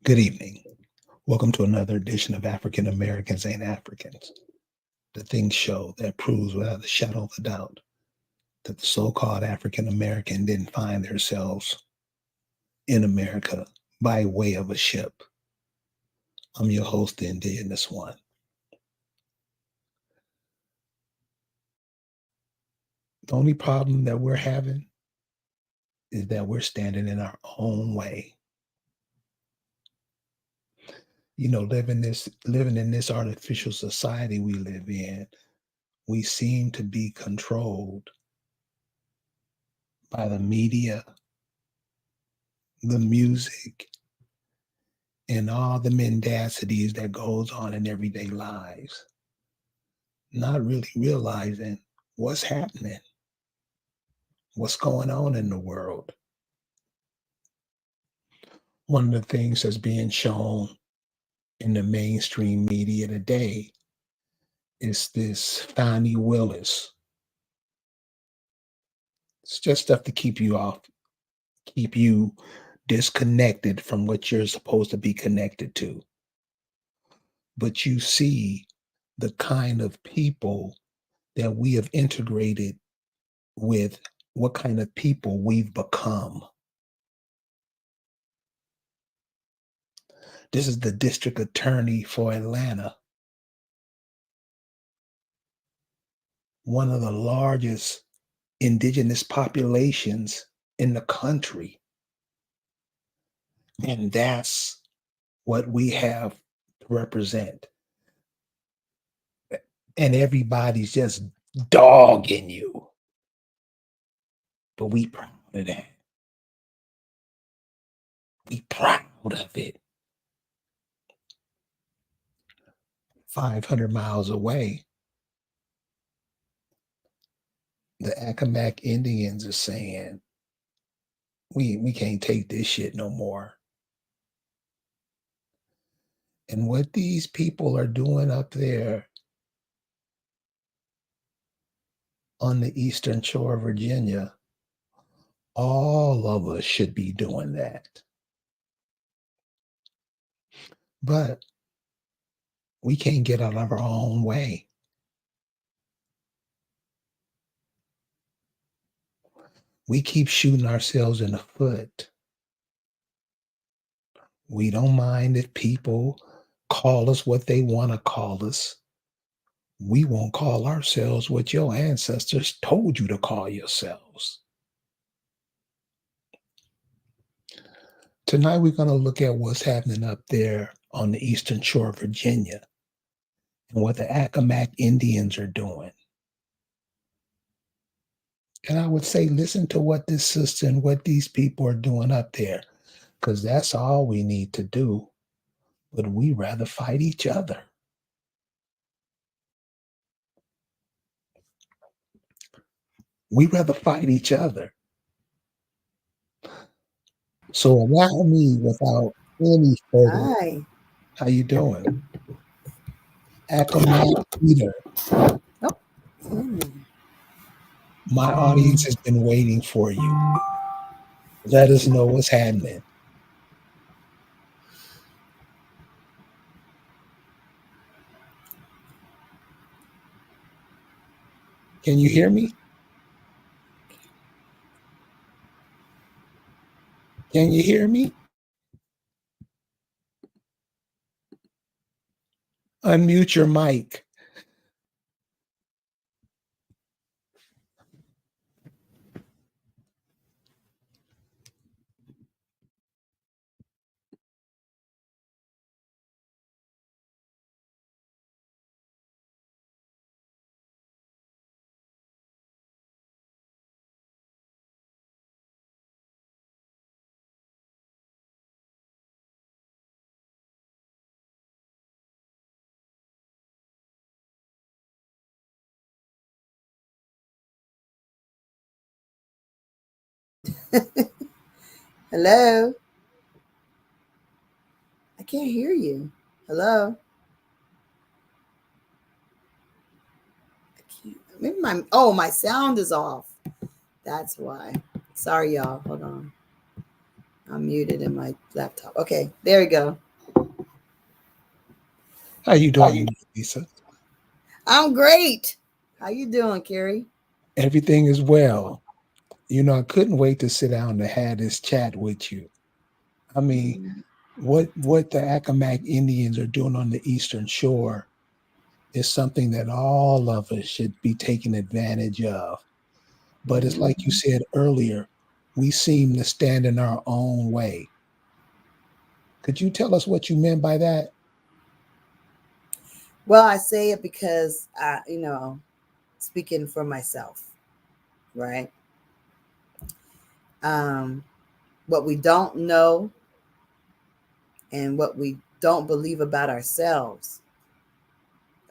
Good evening. Welcome to another edition of African Americans Ain't Africans, the Think Show that proves without a shadow of a doubt that the so called African American didn't find themselves in America by way of a ship. I'm your host, the Indigenous One. The only problem that we're having is that we're standing in our own way. Living in this artificial society we live in, we seem to be controlled by the media, the music, and all the mendacities that goes on in everyday lives, not really realizing what's happening, what's going on in the world. One of the things that's being shown in the mainstream media today is this Fannie Willis. It's just stuff to keep you disconnected from what you're supposed to be connected to. But you see the kind of people that we have integrated with, what kind of people we've become. This is the district attorney for Atlanta, one of the largest indigenous populations in the country. And that's what we have to represent. And everybody's just dogging you. But we proud of that. We proud of it. 500 miles away, the Accomack Indians are saying, we can't take this shit no more. And what these people are doing up there on the eastern shore of Virginia, all of us should be doing that. But we can't get out of our own way. We keep shooting ourselves in the foot. We don't mind if people call us what they want to call us. We won't call ourselves what your ancestors told you to call yourselves. Tonight, we're going to look at what's happening up there on the eastern shore of Virginia and what the Accomack Indians are doing. And I would say, listen to what this sister and what these people are doing up there, because that's all we need to do. But we rather fight each other. We rather fight each other. So allow me, without any further, Hi. how you doing? Accomack Peter, Oh. Hmm. my audience has been waiting for you. Let us know what's happening. Can you hear me? Can you hear me? Unmute your mic. Hello. I can't hear you. Hello. I can't. Maybe my sound is off. That's why. Sorry, y'all. Hold on. I'm muted in my laptop. Okay, there we go. How you doing, Lisa? I'm great. How you doing, Carrie? Everything is well. I couldn't wait to sit down to have this chat with you. I mean, Mm, what the Accomack Indians are doing on the Eastern Shore is something that all of us should be taking advantage of. But it's like you mm. said earlier, we seem to stand in our own way. Could you tell us what you meant by that? Well, I say it because speaking for myself, right? Um, what we don't know and what we don't believe about ourselves,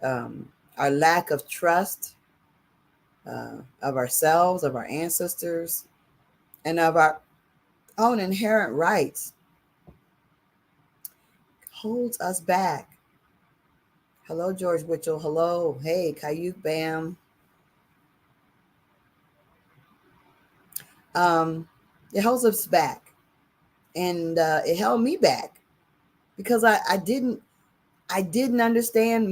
our lack of trust of ourselves, of our ancestors, and of our own inherent rights holds us back. Hello, George Mitchell. Hello. Hey, Kayuk Bam. Um, it holds us back. And it held me back because I didn't understand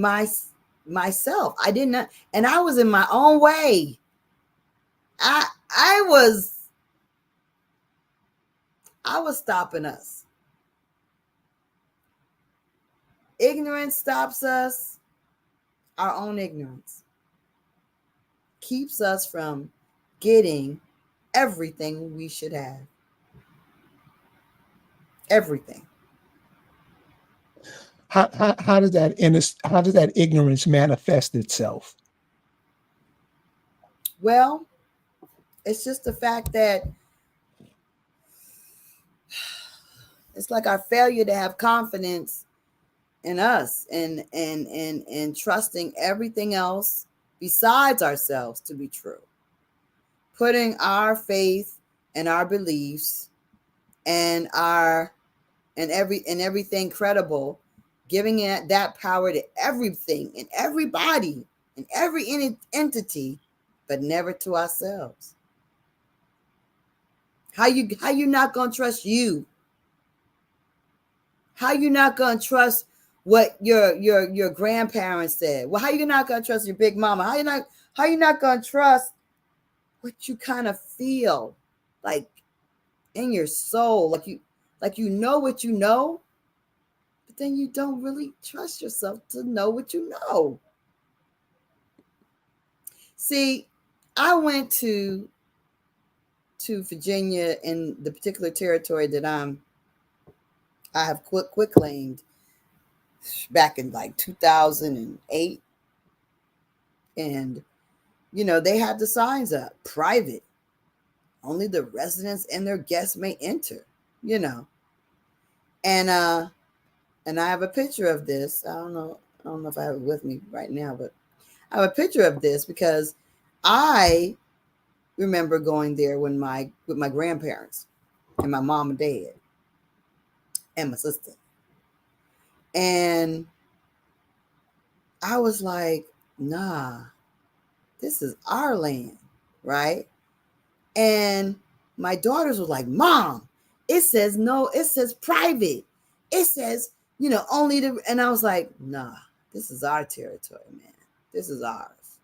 myself. I didn't, and I was in my own way. I was I was stopping us. Ignorance stops us. Our own ignorance keeps us from getting everything we should have. Everything. How does how does that ignorance manifest itself? Well, it's just the fact that it's like our failure to have confidence in us and trusting everything else besides ourselves to be true. Putting our faith and our beliefs and our and everything credible, giving it that power to everything and everybody and every entity, but never to ourselves. How you not gonna trust you? How you not gonna trust what your grandparents said? Well, how you not gonna trust your big mama? How you not gonna trust what you kind of feel like in your soul, like you know what you know, but then you don't really trust yourself to know what you know. See, I went to Virginia in the particular territory that I have quit claimed back in like 2008, and they had the signs up, private, only the residents and their guests may enter, you know. And and I have a picture of this. I don't know if I have it with me right now, but I have a picture of this because I remember going there with my grandparents and my mom and dad and my sister. And I was like, nah, this is our land, right? And my daughters were like, Mom, it says no, it says private. It says, only the, and I was like, nah, this is our territory, man. This is ours.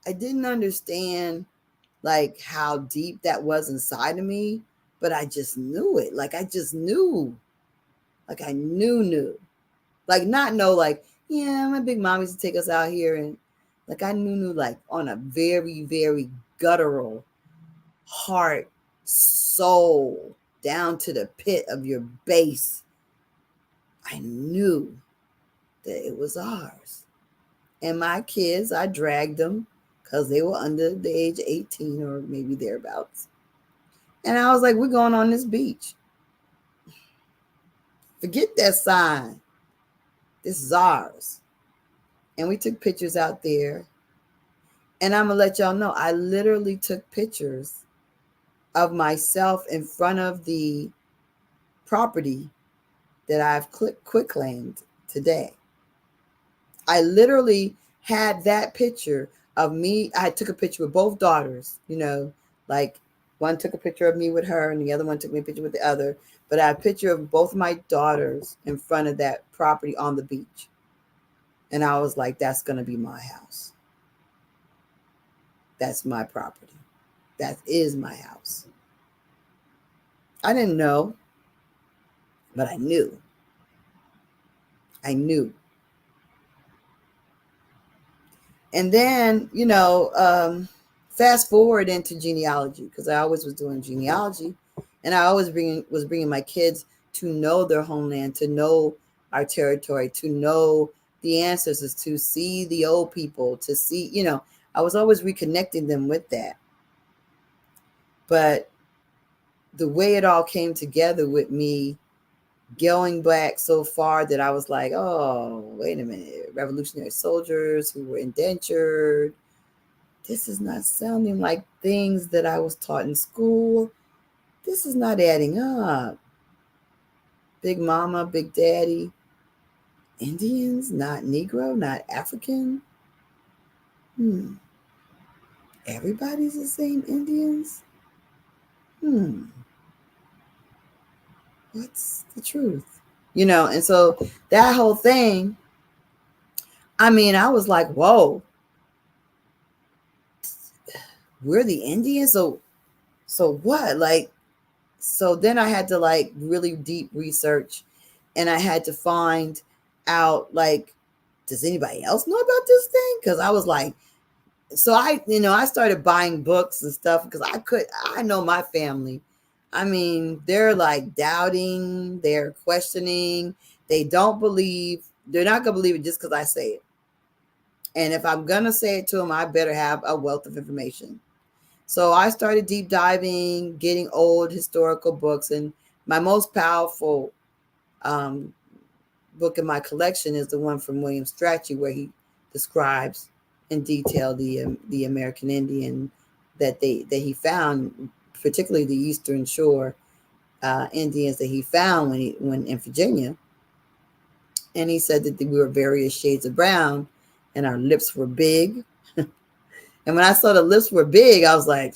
I didn't understand like how deep that was inside of me, but I just knew it. Like I just knew. Like I knew. Like not know, like, yeah, my big mom used to take us out here, and like I knew like on a very, very guttural heart, soul, down to the pit of your base. I knew that it was ours. And my kids, I dragged them because they were under the age of 18 or maybe thereabouts. And I was like, we're going on this beach. Forget that sign. This is ours. And we took pictures out there. And I'm going to let y'all know, I literally took pictures of myself in front of the property that I've quit claimed today. I literally had that picture of me. I took a picture with both daughters, like One took a picture of me with her, and the other one took me a picture with the other. But I had a picture of both my daughters in front of that property on the beach. And I was like, that's going to be my house. That's my property. That is my house. I didn't know, but I knew. I knew. And then, fast forward into genealogy, because I always was doing genealogy, and I always was bringing my kids to know their homeland, to know our territory, to know the ancestors, to see the old people, to see, I was always reconnecting them with that. But the way it all came together with me going back so far that I was like, oh, wait a minute, revolutionary soldiers who were indentured. This is not sounding like things that I was taught in school. This is not adding up. Big mama, big daddy, Indians, not Negro, not African. Everybody's the same Indians? What's the truth? And so that whole thing, I mean, I was like, whoa, we're the Indians? So what? Like, so then I had to like really deep research, and I had to find out, like, does anybody else know about this thing? Because I was like, so I started buying books and stuff because I know my family. I mean, they're like doubting, they're questioning, they don't believe, they're not going to believe it just because I say it. And if I'm going to say it to them, I better have a wealth of information. So I started deep diving, getting old historical books. And my most powerful book in my collection is the one from William Strachey, where he describes in detail the American Indian that he found, particularly the Eastern Shore Indians that he found when in Virginia. And he said that we were various shades of brown, and our lips were big. And when I saw the lips were big, I was like,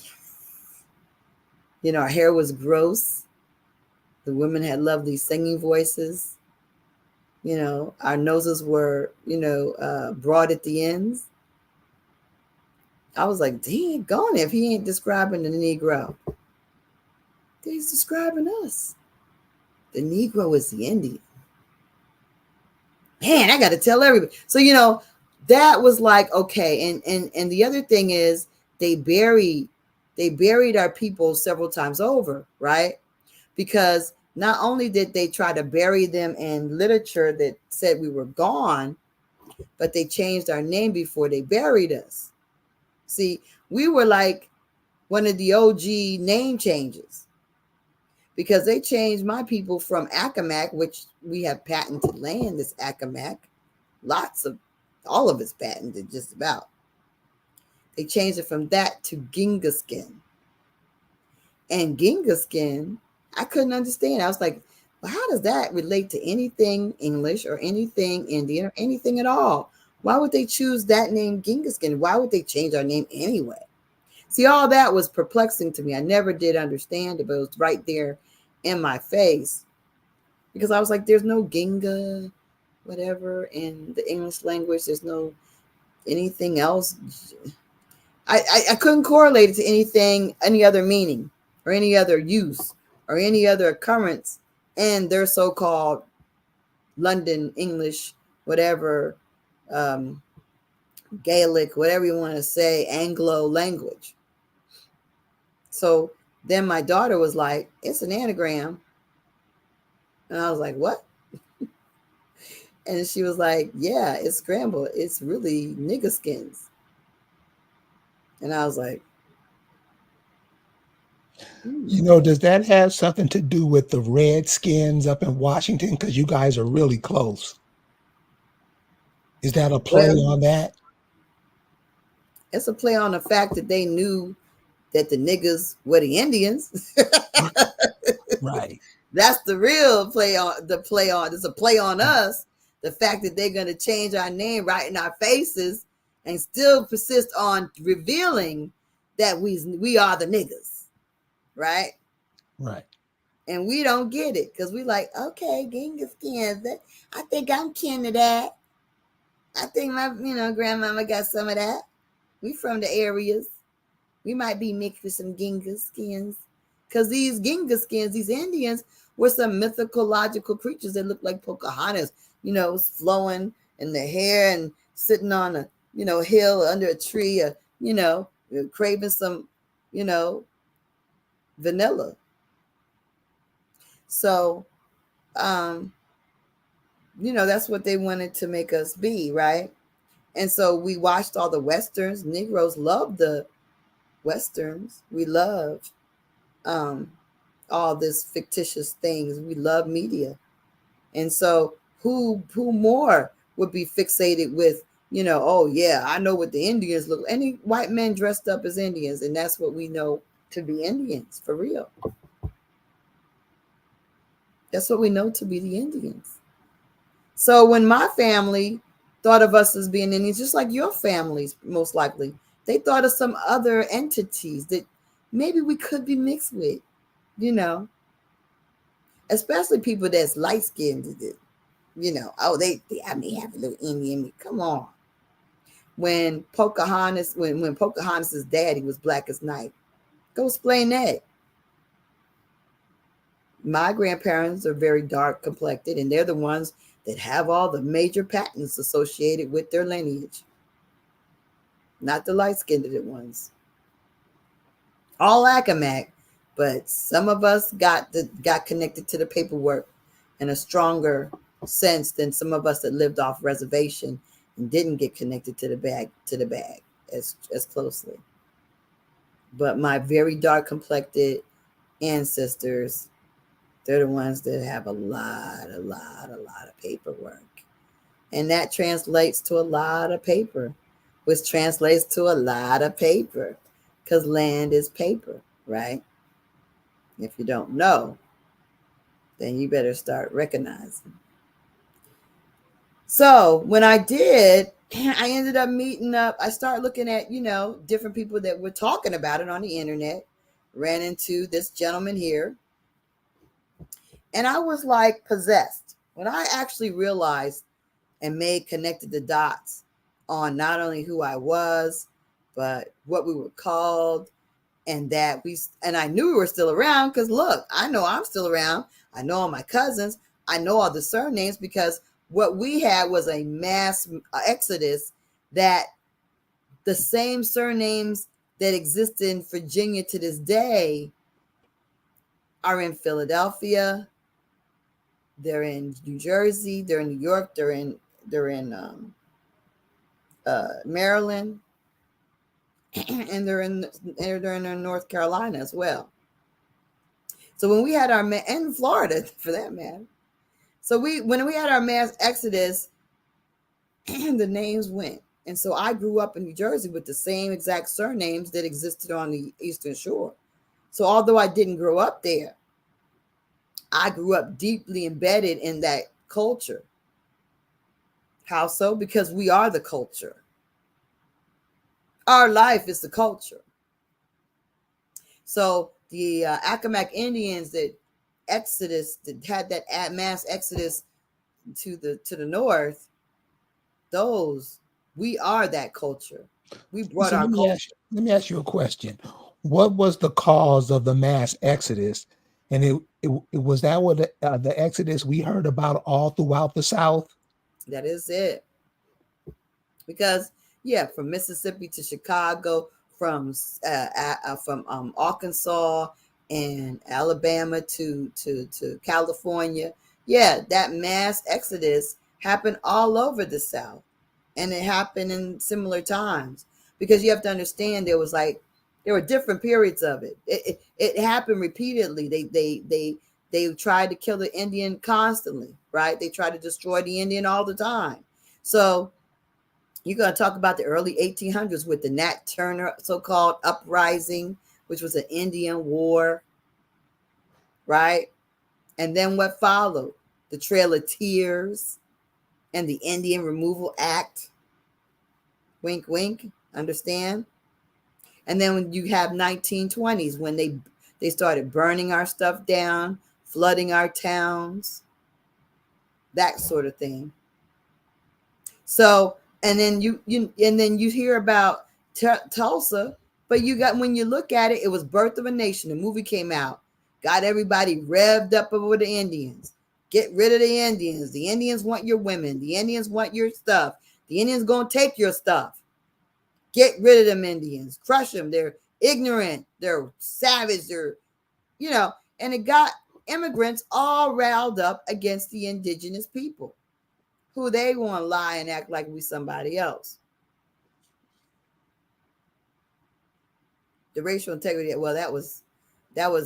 our hair was gross. The women had lovely singing voices. Our noses were, broad at the ends. I was like, dang, gone if he ain't describing the Negro. He's describing us. The Negro is the Indian. Man, I got to tell everybody. So, that was like, okay. And the other thing is they buried our people several times over, right? Because not only did they try to bury them in literature that said we were gone, but they changed our name before they buried us. See, we were like one of the OG name changes, because they changed my people from Accomack, which we have patented land, this Accomack. All of it's patented, just about. They changed it from that to Gingaskin. And Gingaskin, I couldn't understand. I was like, well, how does that relate to anything English or anything Indian or anything at all? Why would they choose that name, Gingaskin? Why would they change our name anyway? See, all that was perplexing to me. I never did understand it, but it was right there in my face, because I was like, there's no Ginga, whatever, in the English language. There's no anything else. I couldn't correlate it to anything, any other meaning or any other use or any other occurrence in their so-called London English, whatever, Gaelic, whatever you want to say, Anglo language. So then my daughter was like, it's an anagram. And I was like, what? And she was like, yeah, it's scrambled. It's really nigger skins. And I was like, Does that have something to do with the Redskins up in Washington? Because you guys are really close. Is that a play on that? It's a play on the fact that they knew that the niggers were the Indians. Right. That's the real play on. It's a play on us. The fact that they're going to change our name right in our faces and still persist on revealing that we are the niggers. right? Right. And we don't get it because we like, okay, Genghis Khan. I think I'm kin to that. I think my, grandmama got some of that. We from the areas. We might be mixed with some Genghis skins. Because these Genghis skins, these Indians, were some mythological creatures that looked like Pocahontas, flowing in the hair and sitting on a, hill under a tree, craving some, you know, vanilla. So, um, that's what they wanted to make us be, right? And so we watched all the Westerns. Negroes love the Westerns. We love um, all this fictitious things. We love media. And so who more would be fixated with, oh yeah, I know what the Indians look like. Any white men dressed up as Indians, and that's what we know to be Indians for real. That's what we know to be the Indians. So when my family thought of us as being Indians, just like your families, most likely, they thought of some other entities that maybe we could be mixed with, you know, especially people that's light skinned. Oh, they I may have a little Indian in me. Come on. When Pocahontas' daddy was black as night, go explain that. My grandparents are very dark complected, and they're the ones that have all the major patents associated with their lineage, not the light skinned ones. All Accomack, but some of us got connected to the paperwork in a stronger sense than some of us that lived off reservation and didn't get connected to the bag as closely. But my very dark complected ancestors, they're the ones that have a lot of paperwork. And that translates to a lot of paper, which translates to a lot of paper because land is paper, right? If you don't know, then you better start recognizing. So when I did, I ended up meeting up. I started looking at, different people that were talking about it on the internet. Ran into this gentleman here, and I was like possessed when I actually realized and made connected the dots on not only who I was, but what we were called, and I knew we were still around because look, I know I'm still around. I know all my cousins. I know all the surnames because what we had was a mass exodus that the same surnames that exist in Virginia to this day are in Philadelphia, they're in New Jersey, they're in New York, they're in Maryland, and they're in North Carolina as well. So when we had and Florida for that matter. So when we had our mass exodus, the names went. And so I grew up in New Jersey with the same exact surnames that existed on the Eastern Shore. So although I didn't grow up there, I grew up deeply embedded in that culture. How so? Because we are the culture. Our life is the culture. So the Accomack Indians that had that mass exodus to the north, those we are that culture. We brought So our culture. let me ask you a question. What was the cause of the mass exodus? And it was that what the exodus we heard about all throughout the South? That is it. Because yeah, from Mississippi to Chicago, from Arkansas and Alabama to California. Yeah, that mass exodus happened all over the South, and it happened in similar times because you have to understand there were different periods of it. It happened repeatedly. They tried to kill the Indian constantly, right? They tried to destroy the Indian all the time. So you're going to talk about the early 1800s with the Nat Turner so-called uprising, which was an Indian war, right? And then what followed? The Trail of Tears and the Indian Removal Act. Wink, wink. Understand? And then when you have 1920s when They started burning our stuff down, flooding our towns, that sort of thing. So, and then you hear about Tulsa, but you got, when you look at it, it was Birth of a Nation. The movie came out, got everybody revved up over the Indians. Get rid of the Indians. The Indians want your women. The Indians want your stuff. The Indians gonna take your stuff. Get rid of them Indians. Crush them. They're ignorant. They're savage. They're, you know, and it got immigrants all riled up against the indigenous people, who they want to lie and act like we somebody else. The racial integrity, well, that was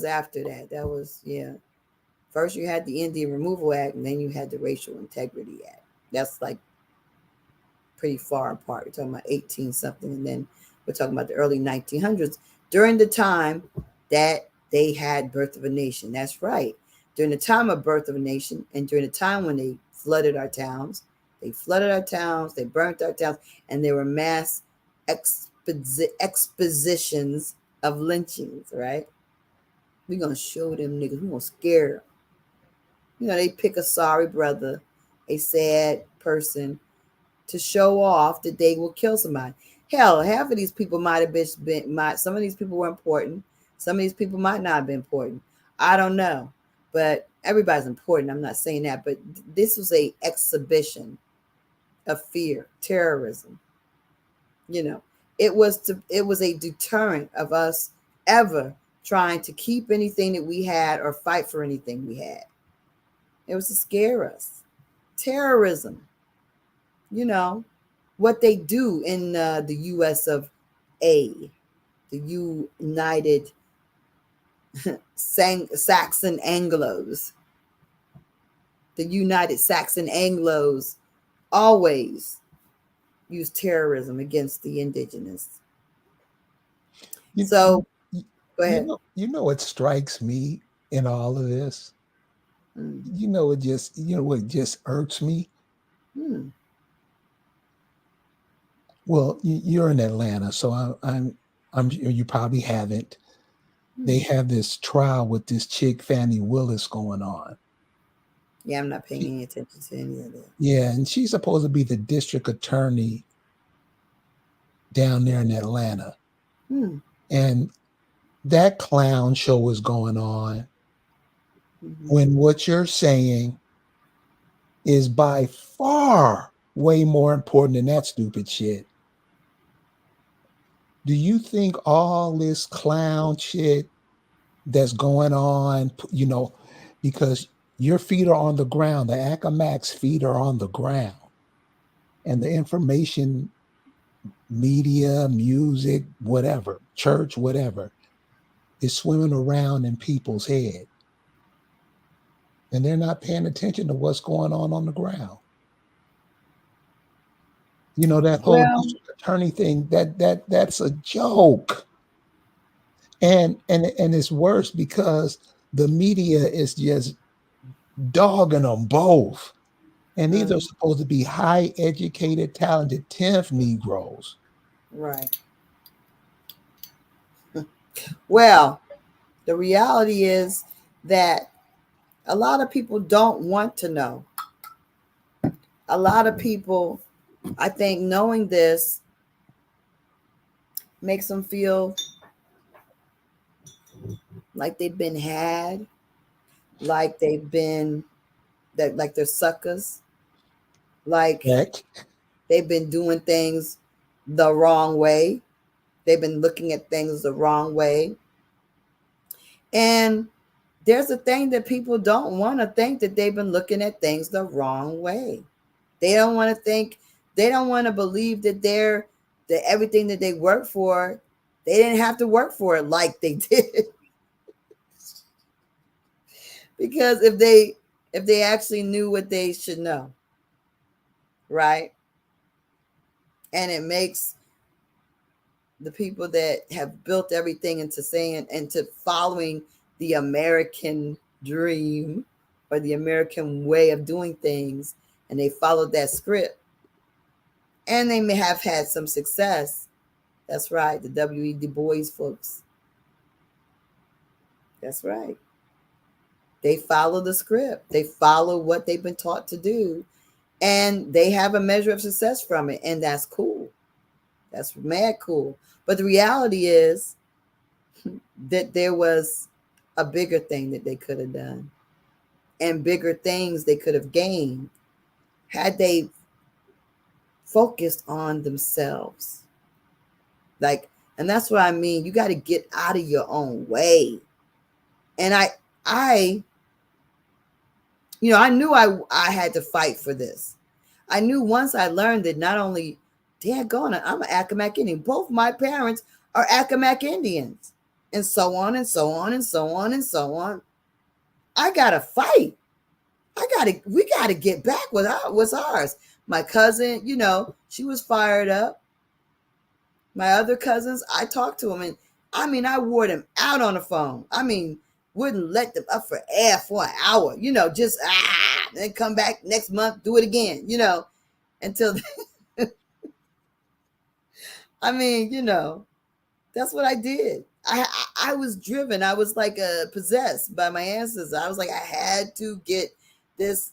after that. That was, yeah. First you had the Indian Removal Act, and then you had the Racial Integrity Act. That's like pretty far apart. We're talking about 18 something, and then we're talking about the early 1900s, during the time that they had Birth of a Nation. That's right. During the time of Birth of a Nation, and during the time when they flooded our towns, they burnt our towns, and there were mass expositions of lynchings, right? We're going to show them niggas. We're going to scare them. You know, they pick a sorry brother, a sad person, to show off that they will kill somebody. Hell, half of these people might have been, some of these people were important. Some of these people might not have been important. I don't know. But everybody's important. I'm not saying that. But this was a exhibition of fear, terrorism. You know, it was a deterrent of us ever trying to keep anything that we had or fight for anything we had. It was to scare us. Terrorism. You know, what they do in the U.S. of A, the United Saxon Anglos. The United Saxon Anglos always use terrorism against the indigenous. You, So, go ahead. you know what strikes me in all of this? Mm. What just irks me? Mm. Well, you're in Atlanta, so I'm sure you probably haven't. They Mm. have this trial with this chick Fannie Willis going on. Yeah, I'm not paying She, any attention to any of that. yeah, and she's supposed to be the district attorney down there in Atlanta. Mm. And that clown show is going on Mm-hmm. when what you're saying is by far way more important than that stupid shit. Do you think all this clown shit that's going on, because your feet are on the ground, the Acamac's feet are on the ground, and the information, media, music, whatever, church, whatever, is swimming around in people's head, and they're not paying attention to what's going on the ground. That whole Well, district attorney thing, that's a joke. And it's worse because the media is just dogging them both. And these are supposed to be high educated, talented 10th Negroes. right. Well, the reality is that a lot of people don't want to know. A lot of people, I think, knowing this makes them feel like they've been had, like they've been that, like they're suckers, like Heck, they've been doing things the wrong way. They've been looking at things the wrong way. And there's a thing that people don't want to think, that they've been looking at things the wrong way. They don't want to think, they don't want to believe that that everything that they work for, they didn't have to work for it like they did. Because if they actually knew what they should know, right? And it makes the people that have built everything into saying, into following the American dream or the American way of doing things, and they followed that script, and they may have had some success. That's right, the W.E. Du Bois folks. That's right. They follow the script. They follow what they've been taught to do, and they have a measure of success from it, and that's cool. That's mad cool. But the reality is that there was a bigger thing that they could have done, and bigger things they could have gained had they focused on themselves. Like, and that's what I mean. You got to get out of your own way. And I, I knew I had to fight for this. I knew once I learned that not only, daggone it, I'm an Accomack Indian. Both my parents are Accomack Indians, and so on and so on and so on and so on. I gotta fight. We gotta get back with what's ours. My cousin, she was fired up. My other cousins, I talked to them, and I mean, I wore them out on the phone. I mean, wouldn't let them up for air for an hour, just then come back next month, do it again, until I mean, that's what I did. I was driven. I was like possessed by my ancestors. I was like, I had to get this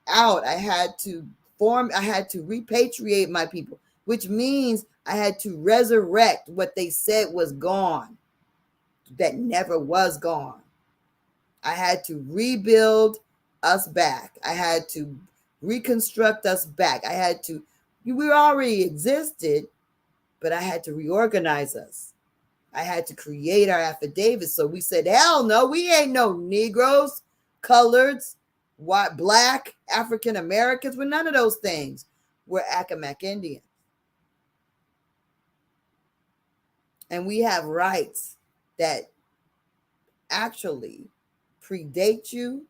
out. I had to repatriate my people, which means I had to resurrect what they said was gone, that never was gone. I had to rebuild us back. I had to reconstruct us back. We already existed, but I had to reorganize us. I had to create our affidavits. So we said, hell no, we ain't no Negroes, coloreds, white, black, African Americans. We're none of those things. We're Accomack Indians. And we have rights that actually predate you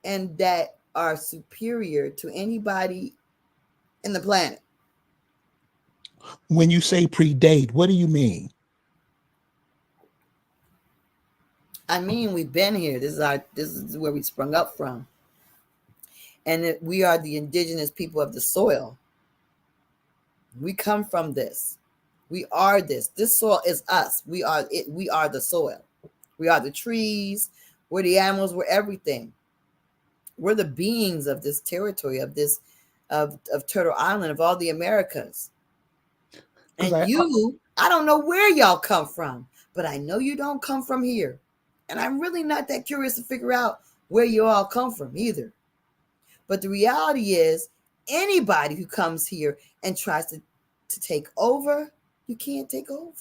and that are superior to anybody in the planet. When you say predate, what do you mean? I mean, we've been here. This is where we sprung up from. And we are the indigenous people of the soil. We come from this. We are this. This soil is us. We are it. We are the soil. We are the trees. We're the animals. We're everything. We're the beings of this territory, of Turtle Island, of all the Americas. And I don't know where y'all come from, but I know you don't come from here. And I'm really not that curious to figure out where you all come from either. But the reality is, anybody who comes here and tries to take over, you can't take over.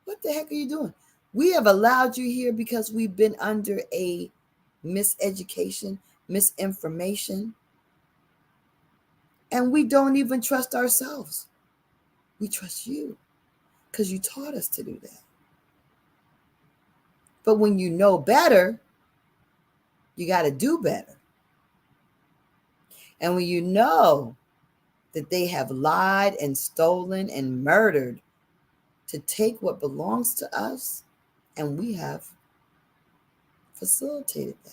What the heck are you doing? We have allowed you here because we've been under a miseducation, misinformation, and we don't even trust ourselves. We trust you because you taught us to do that. But when you know better, you got to do better. And when you know that they have lied and stolen and murdered to take what belongs to us, and we have facilitated that.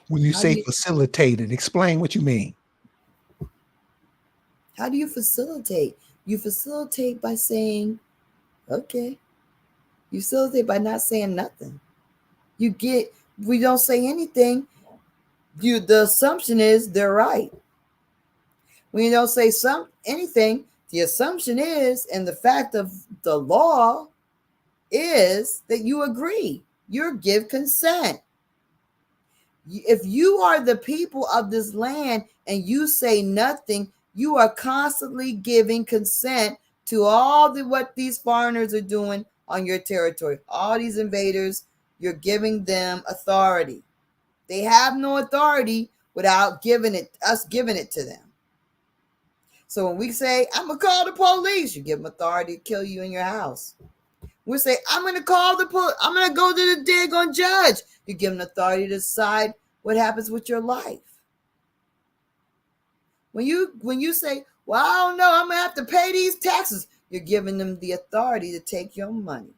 When you say facilitated, explain what you mean. How do you facilitate? You facilitate by saying, okay. You facilitate by not saying nothing. We don't say anything. The assumption is they're right. When you don't say anything, the assumption is, and the fact of the law is that you agree. You give consent. If you are the people of this land and you say nothing, you are constantly giving consent to all what these foreigners are doing on your territory. All these invaders, you're giving them authority. They have no authority without us giving it to them. So when we say, I'm going to call the police, you give them authority to kill you in your house. We say, I'm going to call the police. I'm going to go to the daggone judge. You give them authority to decide what happens with your life. When you say, well, I don't know, I'm going to have to pay these taxes, you're giving them the authority to take your money.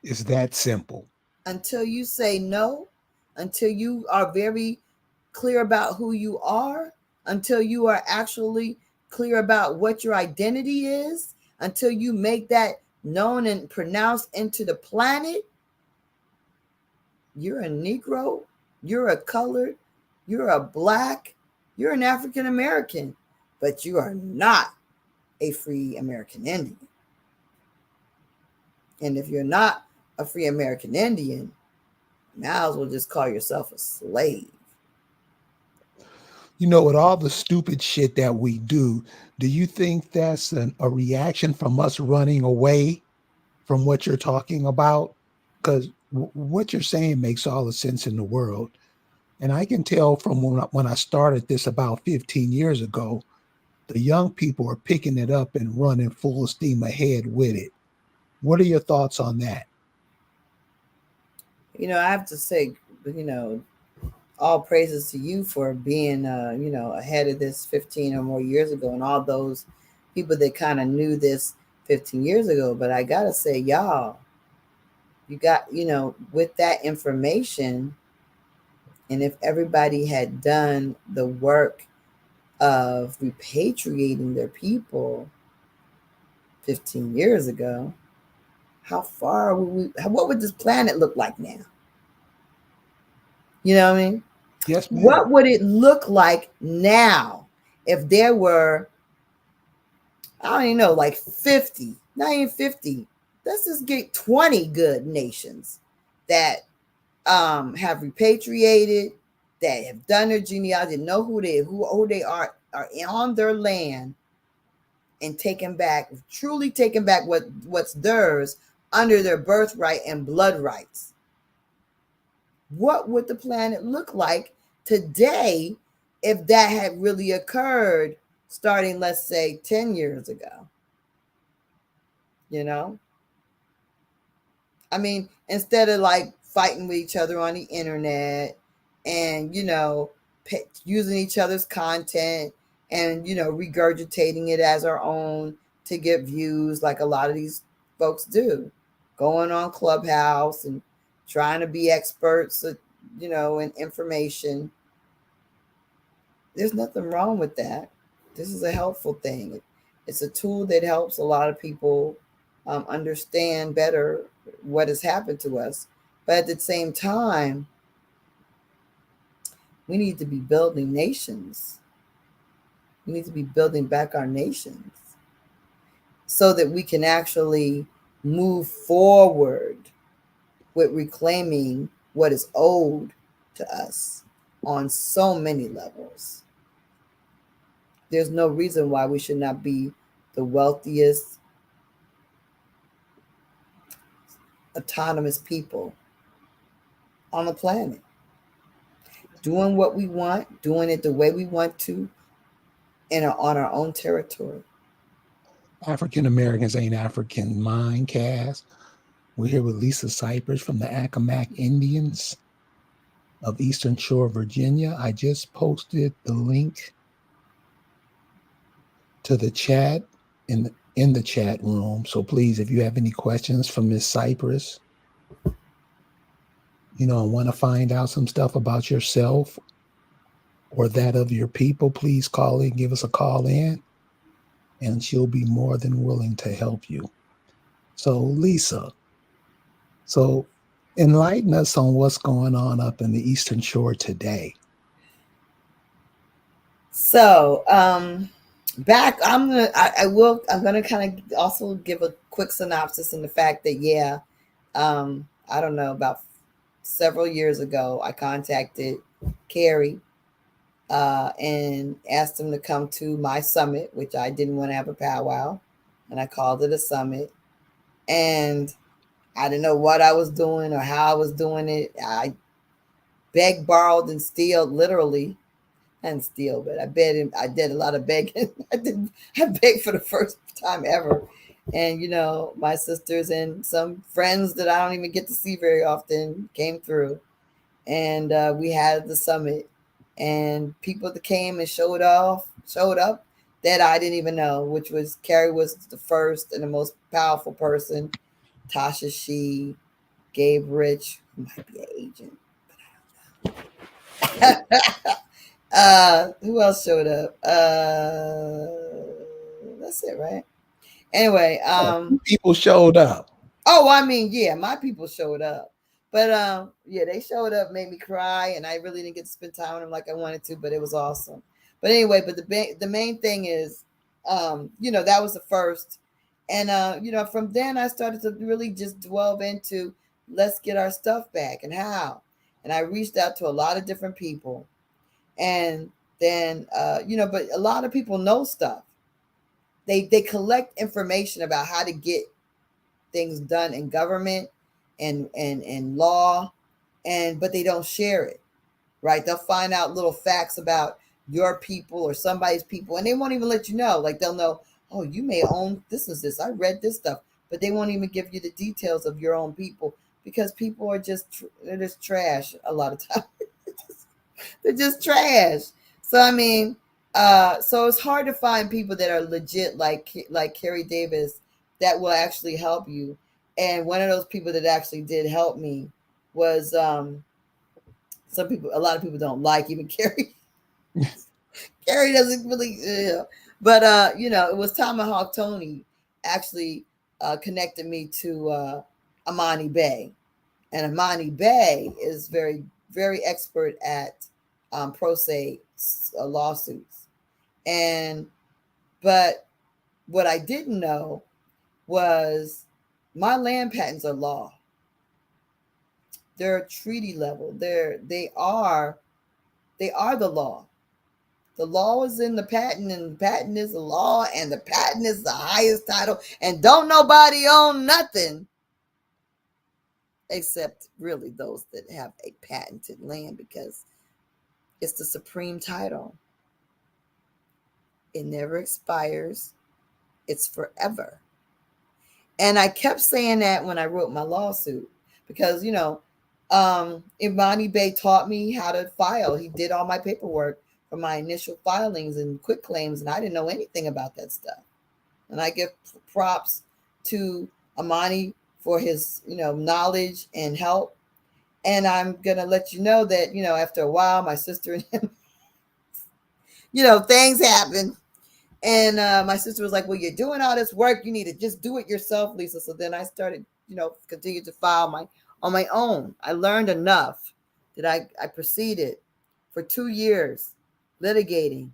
It's that simple. Until you say no, until you are very clear about who you are, until you are actually clear about what your identity is, until you make that known and pronounced into the planet, you're a Negro, you're a colored, you're a black, you're an African American, but you are not a free American Indian. And if you're not a free American Indian, you might as well just call yourself a slave. You know, with all the stupid shit that we do you think that's a reaction from us running away from what you're talking about? Because what you're saying makes all the sense in the world. And I can tell from when I started this about 15 years ago, the young people are picking it up and running full steam ahead with it. What are your thoughts on that? I have to say, all praises to you for being, ahead of this 15 or more years ago, and all those people that kind of knew this 15 years ago. But I gotta say, y'all, you got, with that information, and if everybody had done the work of repatriating their people 15 years ago, how far would what would this planet look like now? You know what I mean? Yes, ma'am. What would it look like now if there were, I don't even know, like 50, not even 50, let's just get 20 good nations that have repatriated, that have done their genealogy, know who they are on their land, and taken back, truly taken back what's theirs under their birthright and blood rights. What would the planet look like today if that had really occurred starting, let's say, 10 years ago? You know? I mean, instead of like fighting with each other on the internet and, using each other's content and, regurgitating it as our own to get views like a lot of these folks do, going on Clubhouse and trying to be experts, in information. There's nothing wrong with that. This is a helpful thing. It's a tool that helps a lot of people understand better what has happened to us. But at the same time, we need to be building nations. We need to be building back our nations so that we can actually move forward with reclaiming what is owed to us on so many levels. There's no reason why we should not be the wealthiest, autonomous people on the planet, doing what we want, doing it the way we want to, and on our own territory. African Americans Ain't African Mindcast. We're here with Lisa Cypess from the Accomack Indians of Eastern Shore, Virginia. I just posted the link to the chat in the chat room. So please, if you have any questions for Miss Cypess, want to find out some stuff about yourself or that of your people, please call in, give us a call in, and she'll be more than willing to help you. So Lisa, enlighten us on what's going on up in the Eastern Shore today. So, back, I'm gonna kind of also give a quick synopsis in the fact that, I don't know, about several years ago, I contacted Carrie and asked him to come to my summit, which I didn't want to have a powwow, and I called it a summit. And I didn't know what I was doing or how I was doing it. I begged, borrowed, and steal, literally. And steal, but I did a lot of begging. I begged for the first time ever. And my sisters and some friends that I don't even get to see very often came through. And we had the summit. And people that came and showed up that I didn't even know, which was Carrie was the first and the most powerful person. Tasha She, Gabe Rich, who might be an agent, but I don't know. Who else showed up? That's it, right? Anyway, Oh, people showed up. oh, I mean, yeah, my people showed up. But yeah, they showed up, made me cry, and I really didn't get to spend time with them like I wanted to, but it was awesome. But anyway, but the main thing is, that was the first, and from then I started to really just delve into let's get our stuff back and how, and I reached out to a lot of different people, and then but a lot of people know stuff. They collect information about how to get things done in government and law, and but they don't share it, right? They'll find out little facts about your people or somebody's people, and they won't even let you know. Like they'll know, oh, you may own this is this. I read this stuff, but they won't even give you the details of your own people because people are they're just trash a lot of times. They're just trash. So I mean, so it's hard to find people that are legit like Carrie Davis that will actually help you. And one of those people that actually did help me was a lot of people don't like even Carrie. Carrie doesn't really, but it was Tomahawk Tony actually connected me to Amani Bay, and Amani Bay is very very expert at pro se lawsuits. And but what I didn't know was my land patents are law. They're treaty level. They are the law. The law is in the patent, and the patent is the law, and the patent is the highest title. And don't nobody own nothing except really those that have a patented land because it's the supreme title. It never expires. It's forever. And I kept saying that when I wrote my lawsuit because, Imani Bay taught me how to file. He did all my paperwork for my initial filings and quit claims, and I didn't know anything about that stuff. And I give props to Amani for his, knowledge and help. And I'm gonna let you know that, after a while, my sister and him, things happen. And my sister was like, well, you're doing all this work. You need to just do it yourself, Lisa. So then I started, continue to file on my own. I learned enough that I proceeded for 2 years litigating,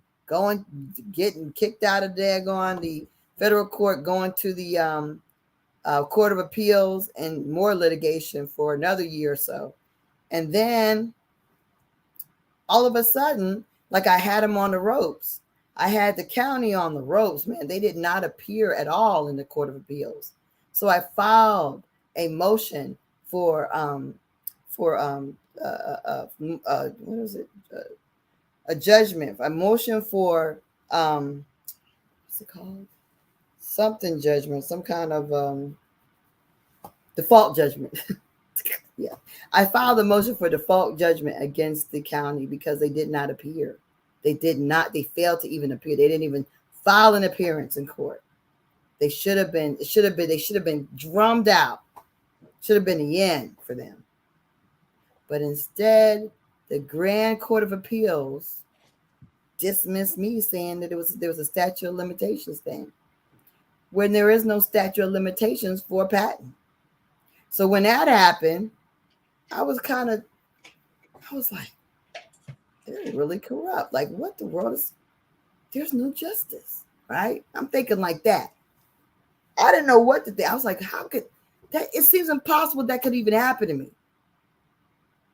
getting kicked out of there, going the federal court, going to the Court of Appeals, and more litigation for another year or so. And then all of a sudden, like I had them on the ropes. I had the county on the ropes, man. They did not appear at all in the Court of Appeals. So I filed a motion what is it? A judgment, a motion for what's it called? Something judgment, some kind of default judgment. Yeah. I filed a motion for default judgment against the county because they did not appear. They failed to even appear. They didn't even file an appearance in court. They should have been drummed out. Should have been the end for them. But instead, the Grand Court of Appeals dismissed me, saying that there was a statute of limitations thing. When there is no statute of limitations for a patent. So when that happened, I was like, they're really corrupt. Like, what the world is, there's no justice, right? I'm thinking like that. I didn't know what to think. I was like, how could that? It seems impossible that could even happen to me.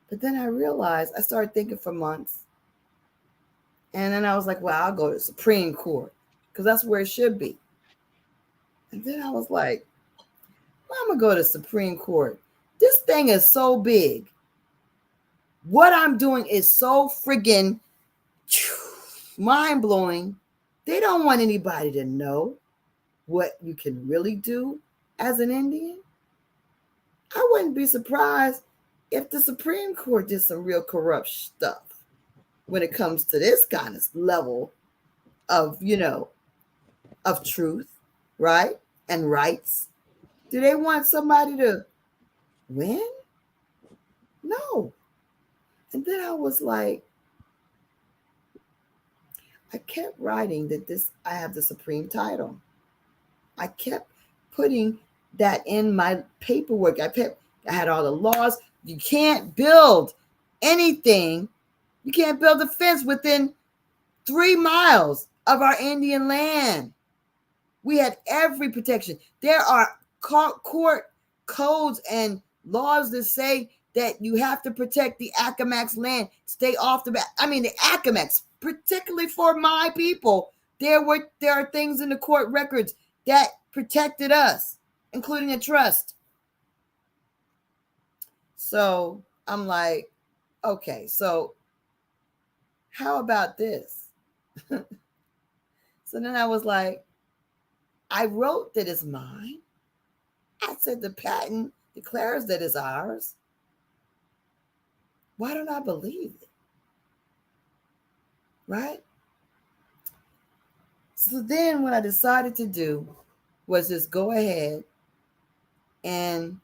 But then I realized, I started thinking for months. And then I was like, well, I'll go to the Supreme Court because that's where it should be. And then I was like, well, I'm going to go to the Supreme Court. This thing is so big. What I'm doing is so friggin' mind-blowing. They don't want anybody to know what you can really do as an Indian. I wouldn't be surprised if the Supreme Court did some real corrupt stuff when it comes to this kind of level of, of truth, right? And rights. Do they want somebody to win? No. And then I was like, I kept writing that I have the supreme title. I kept putting that in my paperwork. I had all the laws. You can't build anything. You can't build a fence within 3 miles of our Indian land. We had every protection. There are court codes and laws that say that you have to protect the Accomax land. Stay off the back. I mean, the Accomax, particularly for my people, there are things in the court records that protected us, including a trust. So I'm like, okay, so how about this? So then I was like, I wrote that it's mine. I said the patent declares that it's ours. Why don't I believe it? Right? So then what I decided to do was just go ahead and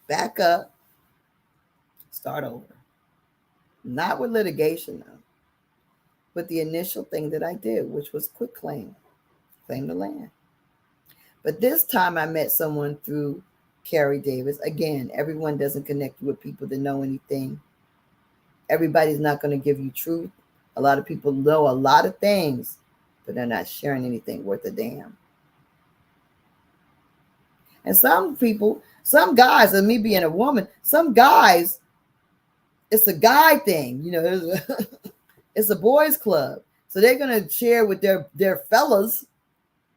back up, start over. Not with litigation, though, but the initial thing that I did, which was claim the land. But this time I met someone through Carrie Davis. Again, everyone doesn't connect you with people that know anything. Everybody's not going to give you truth. A lot of people know a lot of things, but they're not sharing anything worth a damn. And some people, some guys, and me being a woman, some guys, it's a guy thing, it's a boys club. So they're going to share with their fellas,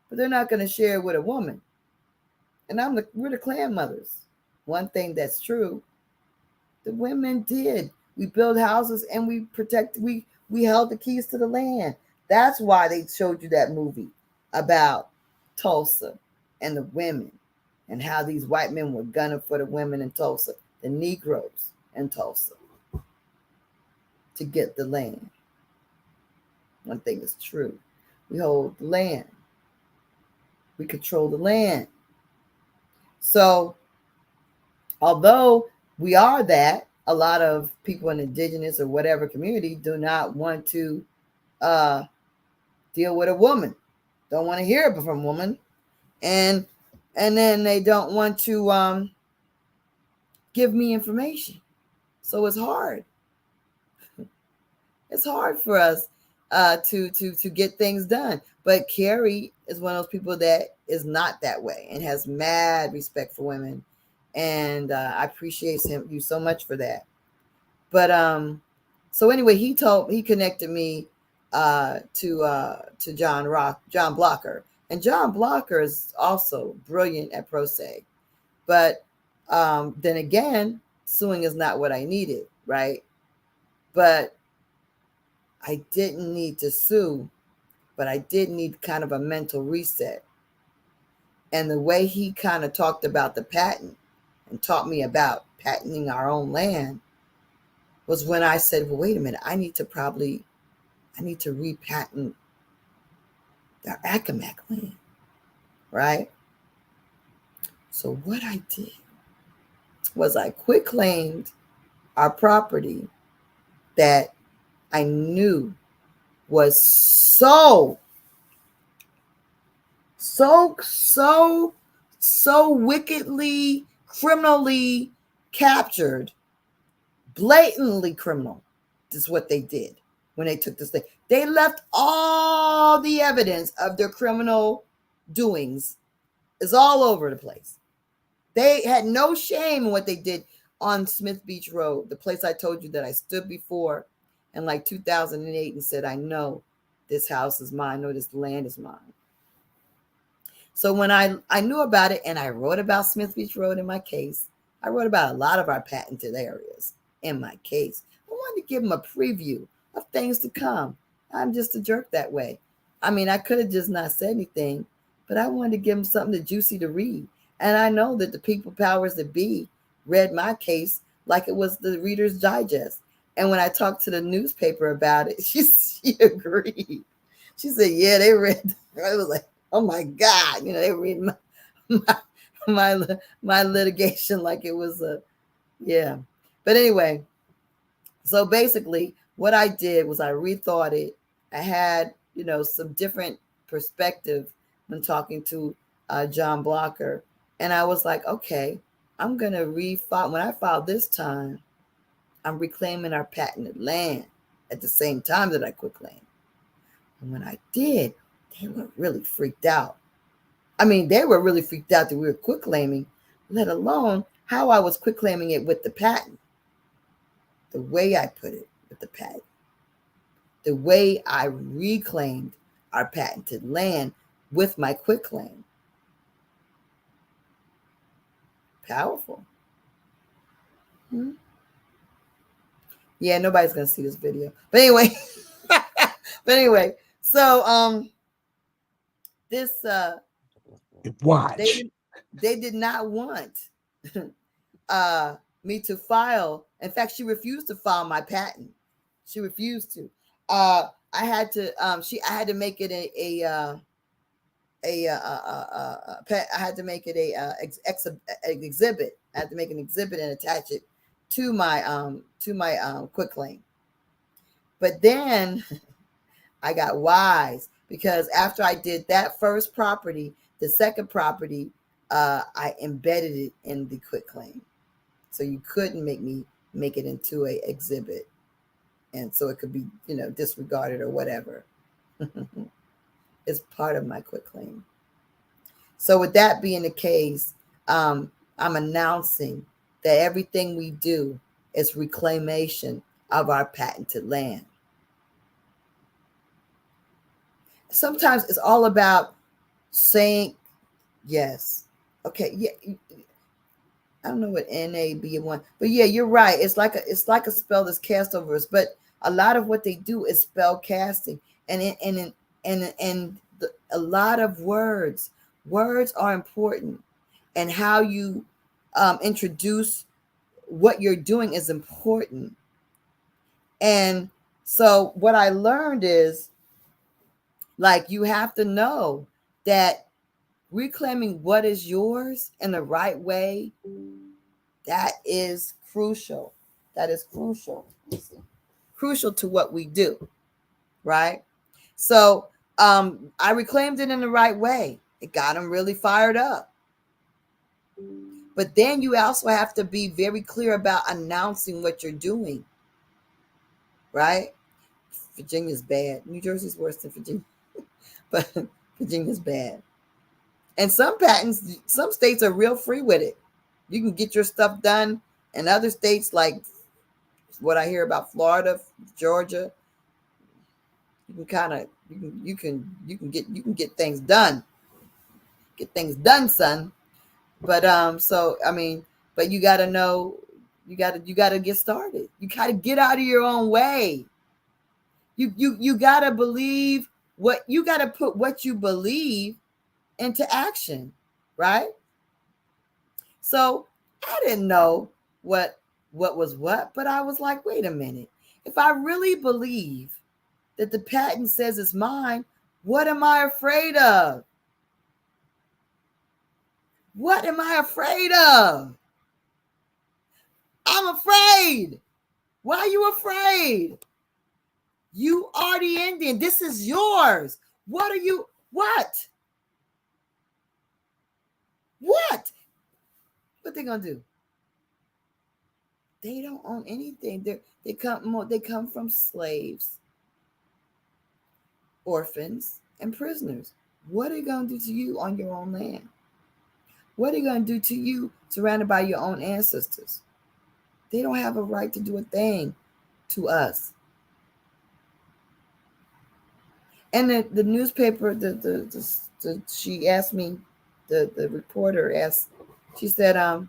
but they're not going to share with a woman. And we're the clan mothers. One thing that's true, the women did. We built houses and we held the keys to the land. That's why they showed you that movie about Tulsa and the women and how these white men were gunning for the women in Tulsa, the Negroes in Tulsa, to get the land. One thing is true. We hold the land. We control the land. So, although we are that, a lot of people in indigenous or whatever community do not want to deal with a woman, don't want to hear it from a woman, and then they don't want to give me information. So it's hard. It's hard for us to get things done. But Carrie is one of those people that is not that way and has mad respect for women. And I appreciate you so much for that. But so anyway, he connected me to John Blocker. And John Blocker is also brilliant at pro se. But then again, suing is not what I needed, right? But I didn't need to sue, but I did need kind of a mental reset. And the way he kind of talked about the patent and taught me about patenting our own land was when I said, well, wait a minute, I need to repatent the Accomack land, right? So what I did was I quitclaimed our property that I knew was so wickedly, criminally captured, blatantly criminal. This is what they did when they took this thing. They left all the evidence of their criminal doings is all over the place. They had no shame in what they did on Smith Beach Road, the place I told you that I stood before in like 2008 and said, I know this house is mine, I know this land is mine. So when I knew about it and I wrote about Smith Beach Road in my case, I wrote about a lot of our patented areas in my case. I wanted to give them a preview of things to come. I'm just a jerk that way. I mean, I could have just not said anything, but I wanted to give them something juicy to read. And I know that the people powers that be read my case like it was the Reader's Digest. And when I talked to the newspaper about it, she agreed. She said, yeah, they read. I was like, oh my God, they read my litigation like it was yeah. But anyway, so basically what I did was I rethought it. I had, some different perspective when talking to John Blocker. And I was like, okay, I'm going to refile. When I filed this time, I'm reclaiming our patented land at the same time that I quit claim. And when I did, they were really freaked out. I mean, they were really freaked out that we were quit claiming, let alone how I was quit claiming it with the patent. The way I put it with the patent. The way I reclaimed our patented land with my quit claim. Powerful. Hmm? Yeah, nobody's gonna see this video. But anyway, so this Watch. they did not want me to file. In fact, she refused to file my patent. She refused to. I had to I had to make it I had to make it a exhibit. I had to make an exhibit and attach it to my quit claim. But then I got wise, because after I did that first property, the second property, I embedded it in the quit claim, so you couldn't make me make it into a exhibit, and so it could be disregarded or whatever. It's part of my quit claim. So with that being the case, I'm announcing that everything we do is reclamation of our patented land. Sometimes it's all about saying yes. Okay, yeah. I don't know what NAB1, but yeah, you're right. It's like a spell that's cast over us. But a lot of what they do is spell casting, and a lot of words are important, and how you introduce what you're doing is important. And so what I learned is, like, you have to know that reclaiming what is yours in the right way, that is crucial. That is crucial. Crucial to what we do, right? So I reclaimed it in the right way. It got them really fired up. But then you also have to be very clear about announcing what you're doing, right? Virginia's bad. New Jersey's worse than Virginia, but Virginia's bad. And some patents, some states are real free with it. You can get your stuff done. And other states, like what I hear about Florida, Georgia, you can get things done. Get things done, son. But so I mean, but you gotta know, you gotta get started. You gotta get out of your own way. You gotta believe what you gotta put what you believe into action, right? So I didn't know what was what, but I was like, wait a minute. If I really believe that the patent says it's mine, what am I afraid of? What am I afraid of? I'm afraid. Why are you afraid? You are the Indian. This is yours. What are you? What? What? What they gonna do? They don't own anything. They come from slaves, orphans, and prisoners. What are they gonna do to you on your own land? What are they gonna do to you surrounded by your own ancestors? They don't have a right to do a thing to us. And the newspaper, she asked me, the reporter asked, she said, are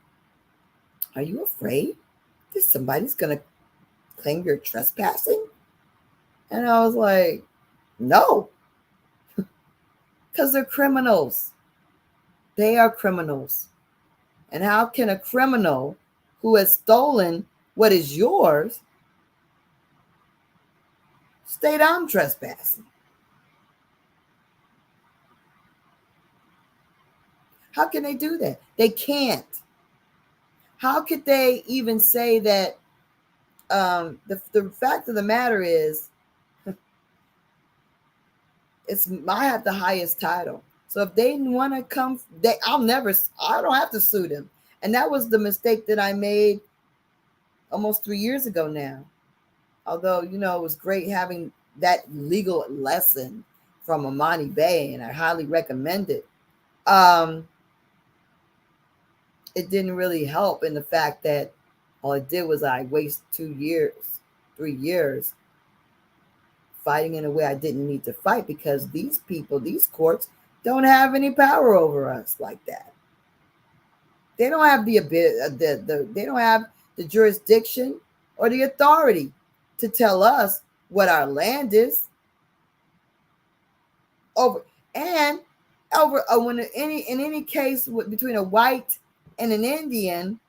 you afraid that somebody's gonna claim you're trespassing? And I was like, no, because they're criminals. They are criminals. And how can a criminal who has stolen what is yours state I'm trespassing? How can they do that? They can't. How could they even say that? The fact of the matter is, I have the highest title. So if they want to come, I don't have to sue them. And that was the mistake that I made almost 3 years ago now. Although, it was great having that legal lesson from Amani Bay, and I highly recommend it. Um, it didn't really help in the fact that all it did was I waste 2 years, 3 years fighting in a way I didn't need to fight, because these people, these courts, don't have any power over us like that. They don't have they don't have the jurisdiction or the authority to tell us what our land is over. And over when in any case between a white and an Indian,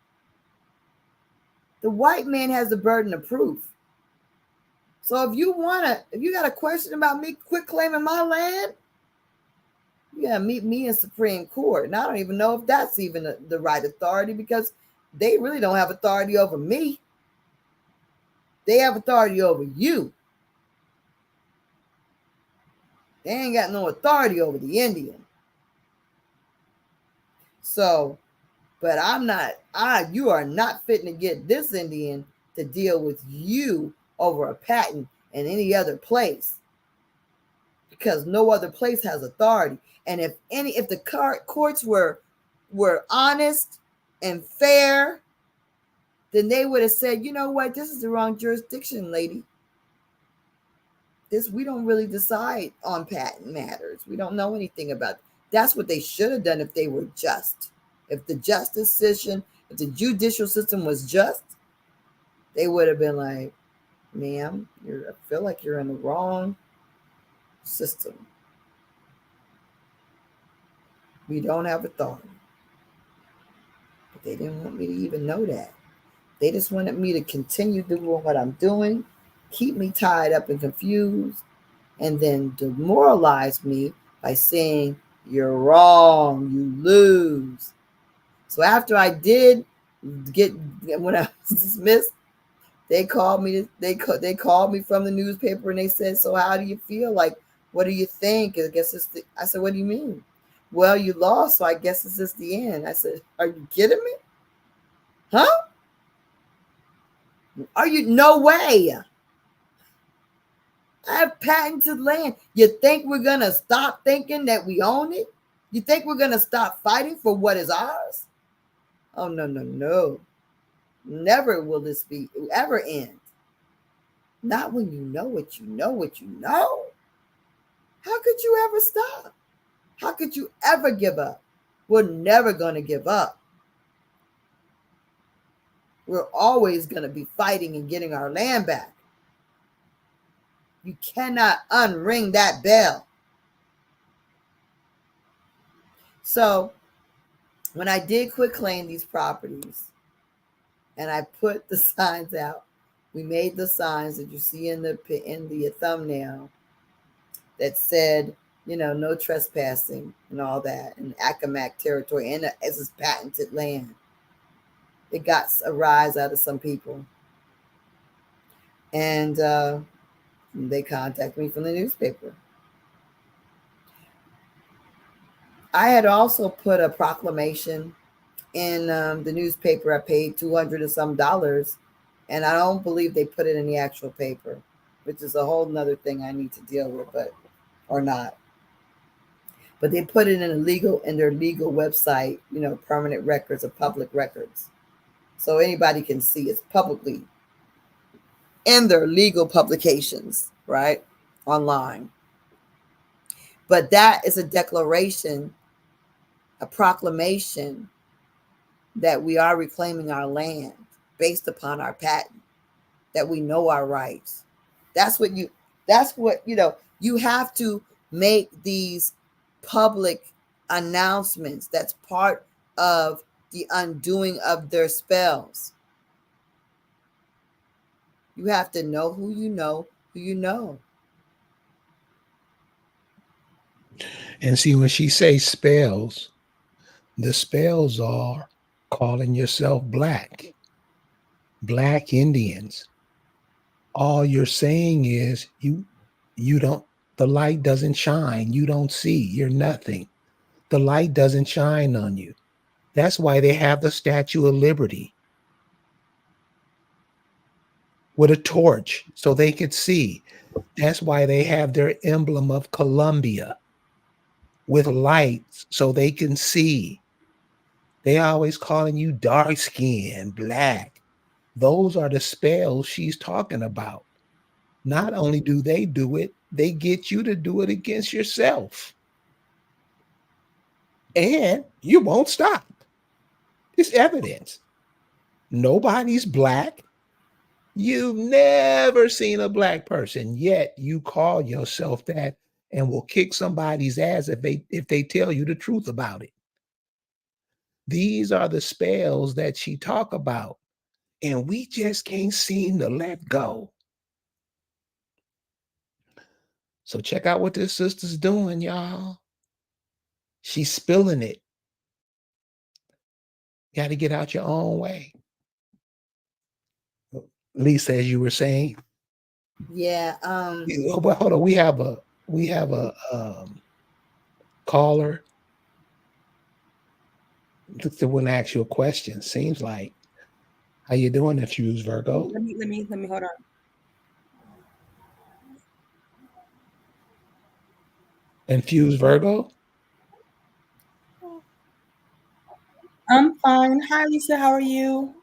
the white man has the burden of proof. So if you got a question about me quit claiming my land, you gotta meet me in Supreme Court. And I don't even know if that's even the right authority, because they really don't have authority over me. They have authority over you. They ain't got no authority over the Indian. So, but you are not fitting to get this Indian to deal with you over a patent in any other place, because no other place has authority. And if the courts were honest and fair, then they would have said, you know what, this is the wrong jurisdiction, lady. We don't really decide on patent matters. We don't know anything about it. That's what they should have done if they were just. If the judicial system was just, they would have been like, ma'am, I feel like you're in the wrong system. We don't have authority. But they didn't want me to even know that. They just wanted me to continue doing what I'm doing, keep me tied up and confused, and then demoralize me by saying, you're wrong, you lose. So after I did when I was dismissed, they called me. They called me from the newspaper, and they said, "So how do you feel? Like, what do you think?" I said, "What do you mean?" Well, you lost, so I guess this is the end. I said, "Are you kidding me? Huh? Are you? No way. I have patented land. You think we're going to stop thinking that we own it? You think we're going to stop fighting for what is ours? Oh, no, no, no. Never will this be ever end. Not when you know what you know what you know. How could you ever stop? How could you ever give up? We're never going to give up. We're always going to be fighting and getting our land back. You cannot unring that bell. So when I did quit claim these properties and I put the signs out, we made the signs that you see in the thumbnail that said, no trespassing and all that, and Accomack territory, and as is patented land. It got a rise out of some people. And they contacted me from the newspaper. I had also put a proclamation in the newspaper. I paid $200 and some, and I don't believe they put it in the actual paper, which is a whole nother thing I need to deal with, or not. But they put it in their legal website, permanent records of public records. So anybody can see it's publicly in their legal publications, right? Online. But that is a declaration, a proclamation that we are reclaiming our land based upon our patent, that we know our rights. You have to make these public announcements. That's part of the undoing of their spells. You have to know who you know, who you know. And see, when she says spells, the spells are calling yourself black Indians. All you're saying is you don't The light doesn't shine. You don't see. You're nothing. The light doesn't shine on you. That's why they have the Statue of Liberty with a torch so they could see. That's why they have their emblem of Columbia with lights so they can see. They always calling you dark skin, black. Those are the spells she's talking about. Not only do they do it, they get you to do it against yourself. And you won't stop. It's evidence. Nobody's black. You've never seen a black person, yet you call yourself that and will kick somebody's ass if they tell you the truth about it. These are the spells that she talk about, and we just can't seem to let go. So check out what this sister's doing, y'all. She's spilling it. Got to get out your own way. Lisa, as you were saying. Yeah. Well, hold on. We have a caller that want to ask you a question. Seems like, how you doing, Infused Virgo? Let me hold on. Infused Virgo? I'm fine. Hi, Lisa. How are you?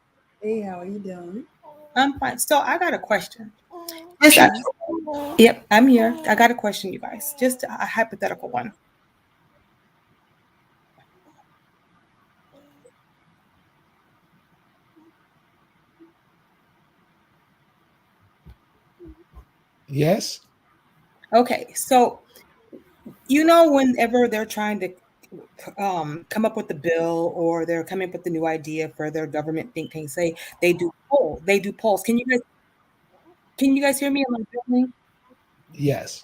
Hey, how are you doing? I'm fine. So I got a question. Yep, I'm here. I got a question, you guys. Just a hypothetical one. Yes? Okay, so whenever they're trying to come up with the bill or they're coming up with the new idea for their government think tank, say they do polls. Can you guys hear me? Am I building? Yes.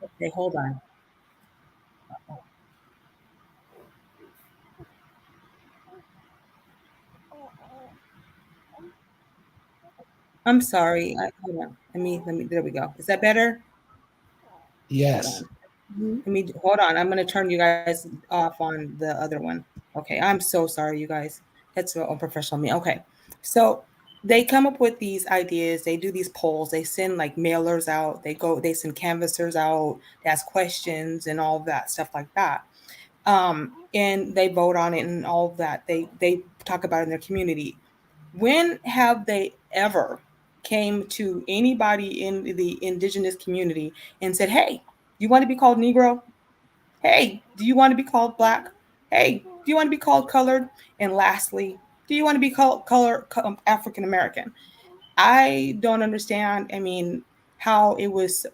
Okay, hold on. I'm sorry. Hold on. Let me. There we go. Is that better? Hold Yes. on. Hold on. I'm gonna turn you guys off on the other one. Okay. I'm so sorry, you guys. That's so unprofessional of me. Okay. So they come up with these ideas. They do these polls. They send like mailers out. They send canvassers out. They ask questions and all of that stuff like that. And they vote on it and all of that. They talk about it in their community. When have they ever came to anybody in the indigenous community and said, "Hey, you want to be called Negro? Hey, do you want to be called Black? Hey, do you want to be called colored? And lastly, do you want to be called African American?" I don't understand. I mean, how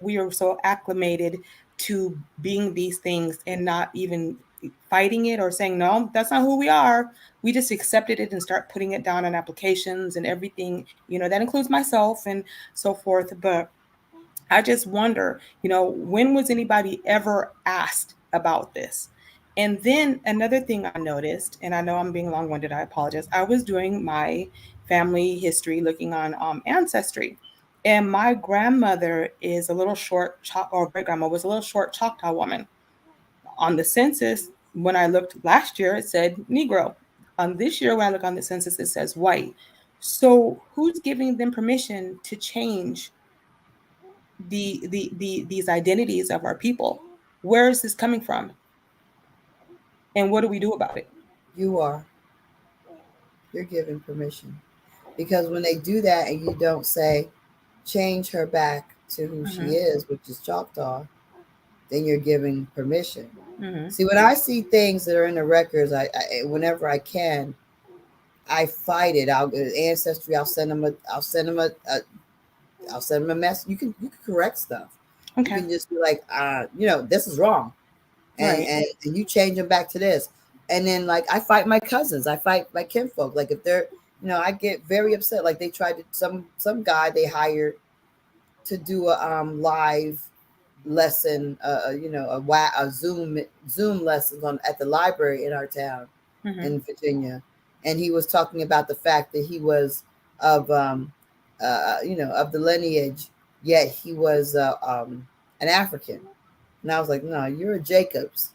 we are so acclimated to being these things and not even fighting it or saying, no, that's not who we are. We just accepted it and start putting it down on applications and everything, that includes myself and so forth. But I just wonder, when was anybody ever asked about this? And then another thing I noticed, and I know I'm being long winded, I apologize. I was doing my family history, looking on Ancestry. And my grandmother is a little short, or great grandma was a little short Choctaw woman. On the census, when I looked last year, it said Negro. On this year, when I look on the census, it says white. So who's giving them permission to change these identities of our people? Where is this coming from? And what do we do about it? You are. You're given permission. Because when they do that and you don't say, change her back to who she Mm-hmm. is, which is Choctaw, then you're giving permission. Mm-hmm. See, when I see things that are in the records, whenever I can, I fight it. I'll Ancestry. I'll send them I'll send them a message. You can correct stuff. You Okay. can just be like, this is wrong, and, Right. and you change them back to this. And then like I fight my cousins. I fight my kinfolk. Like if they're, I get very upset. Like they tried to some guy they hired to do a live lesson, a Zoom lessons on at the library in our town Mm-hmm. in Virginia, and he was talking about the fact that he was of of the lineage, yet he was an African. And I was like, no, you're a Jacobs.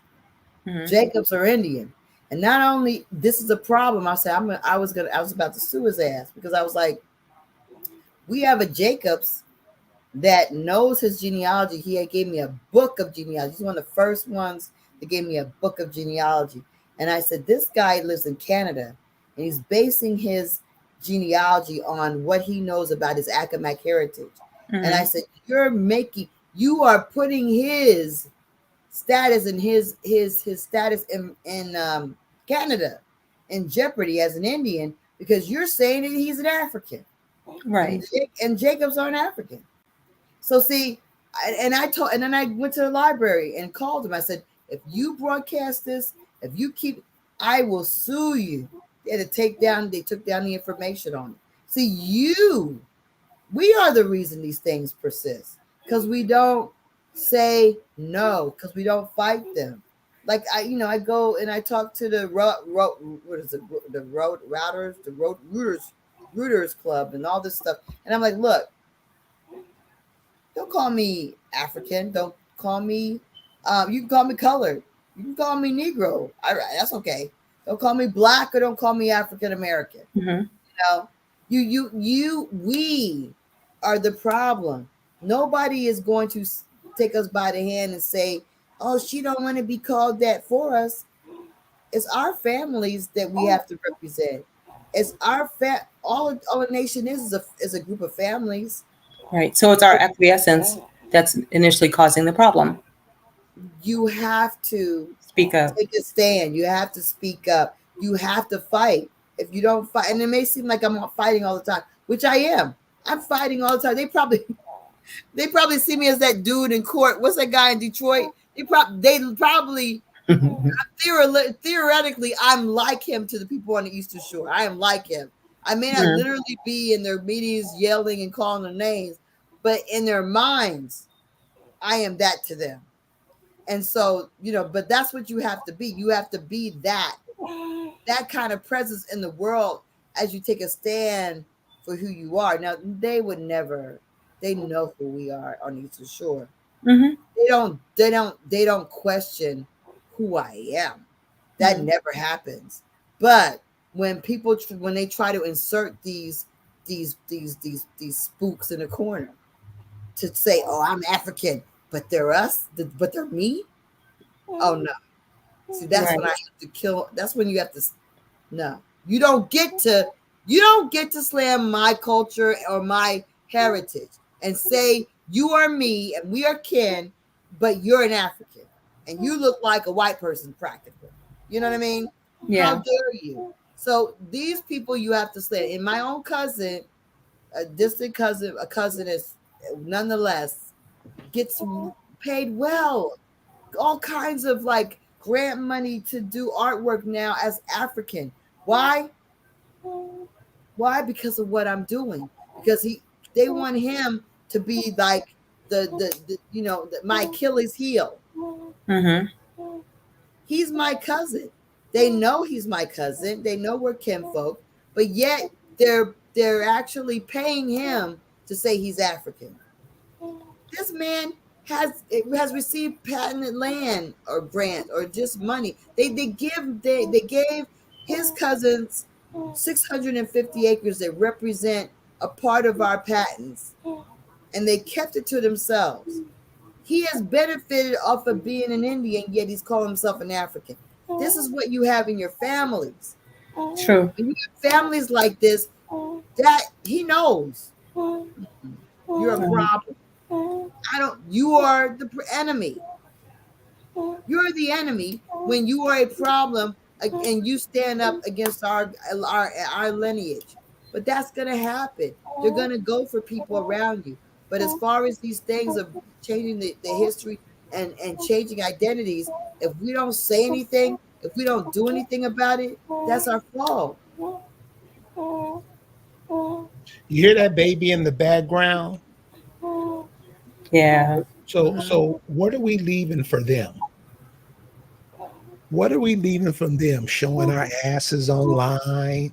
Mhm. Jacobs are Indian. And not only this is a problem, I said I was about to sue his ass because I was like, we have a Jacobs that knows his genealogy. He had gave me a book of genealogy. He's one of the first ones that gave me a book of genealogy. And I said, this guy lives in Canada and he's basing his genealogy on what he knows about his Accomac heritage. And I Mhm. said, you are putting his status and his status in Canada in jeopardy as an Indian because you're saying that he's an African. Right. And Jacobs aren't African. So see, and then I went to the library and called him. I said, if you broadcast this, if you keep, I will sue you. They took down the information on it. See, we are the reason these things persist because we don't say no, because we don't fight them. Like I go and I talk to the what is it, the road routers, the rooters club, and all this stuff, and I'm like, look, don't call me African. Don't call me. You can call me colored. You can call me Negro. That's okay. Don't call me black or don't call me African American. Mhm. Know, we are the problem. Nobody is going to take us by the hand and say, "Oh, she don't want to be called that for us." It's our families that we have to represent. It's our all a nation is a group of families. Right. So it's our acquiescence that's initially causing the problem. You have to Speak up. take a stand. You have to speak up. You have to fight. If you don't fight, and it may seem like I'm fighting all the time, which I am. I'm fighting all the time. They probably see me as that dude in court. What's that guy in Detroit? They probably theoretically I'm like him to the people on the Eastern Shore. I am like him. I may not literally be in their meetings yelling and calling their names, but in their minds, I am that to them. And so, but that's what you have to be. You have to be that kind of presence in the world as you take a stand for who you are. Now, they would never, they know who we are on Eastern Shore. Mhm. They don't question who I am. That never happens. But when when they try to insert these spooks in the corner to say, "Oh, I'm African," but they're us, but they're me. Oh no! See, that's Right. when I have to kill. That's when you have to. No, you don't get to. You don't get to slam my culture or my heritage and say you are me and we are kin, but you're an African and you look like a white person practically. You know what I mean? How Yeah. dare you? So these people you have to slam. And my own cousin, a distant cousin, a cousin is nonetheless gets paid well, all kinds of like grant money to do artwork now as African. Why? Why? Because of what I'm doing. Because they want him to be like my Achilles heel. Mhm. He's my cousin. They know he's my cousin. They know we're kinfolk, but yet they're actually paying him to say he's African. This man has received patented land or grant or just money. They gave his cousins 650 acres that represent a part of our patents, and they kept it to themselves. He has benefited off of being an Indian, yet he's calling himself an African. This is what you have in your families. True. When you have families like this, that he knows you're a Mhm. problem. You are the enemy. You're the enemy when you are a problem and you stand up against our lineage. But that's gonna happen. They're gonna go for people around you. But as far as these things of changing the history and changing identities, if we don't say anything, if we don't do anything about it, that's our fault. You hear that baby in the background? Yeah. Mhm. So what are we leaving for them? What are we leaving from them? Showing our asses online,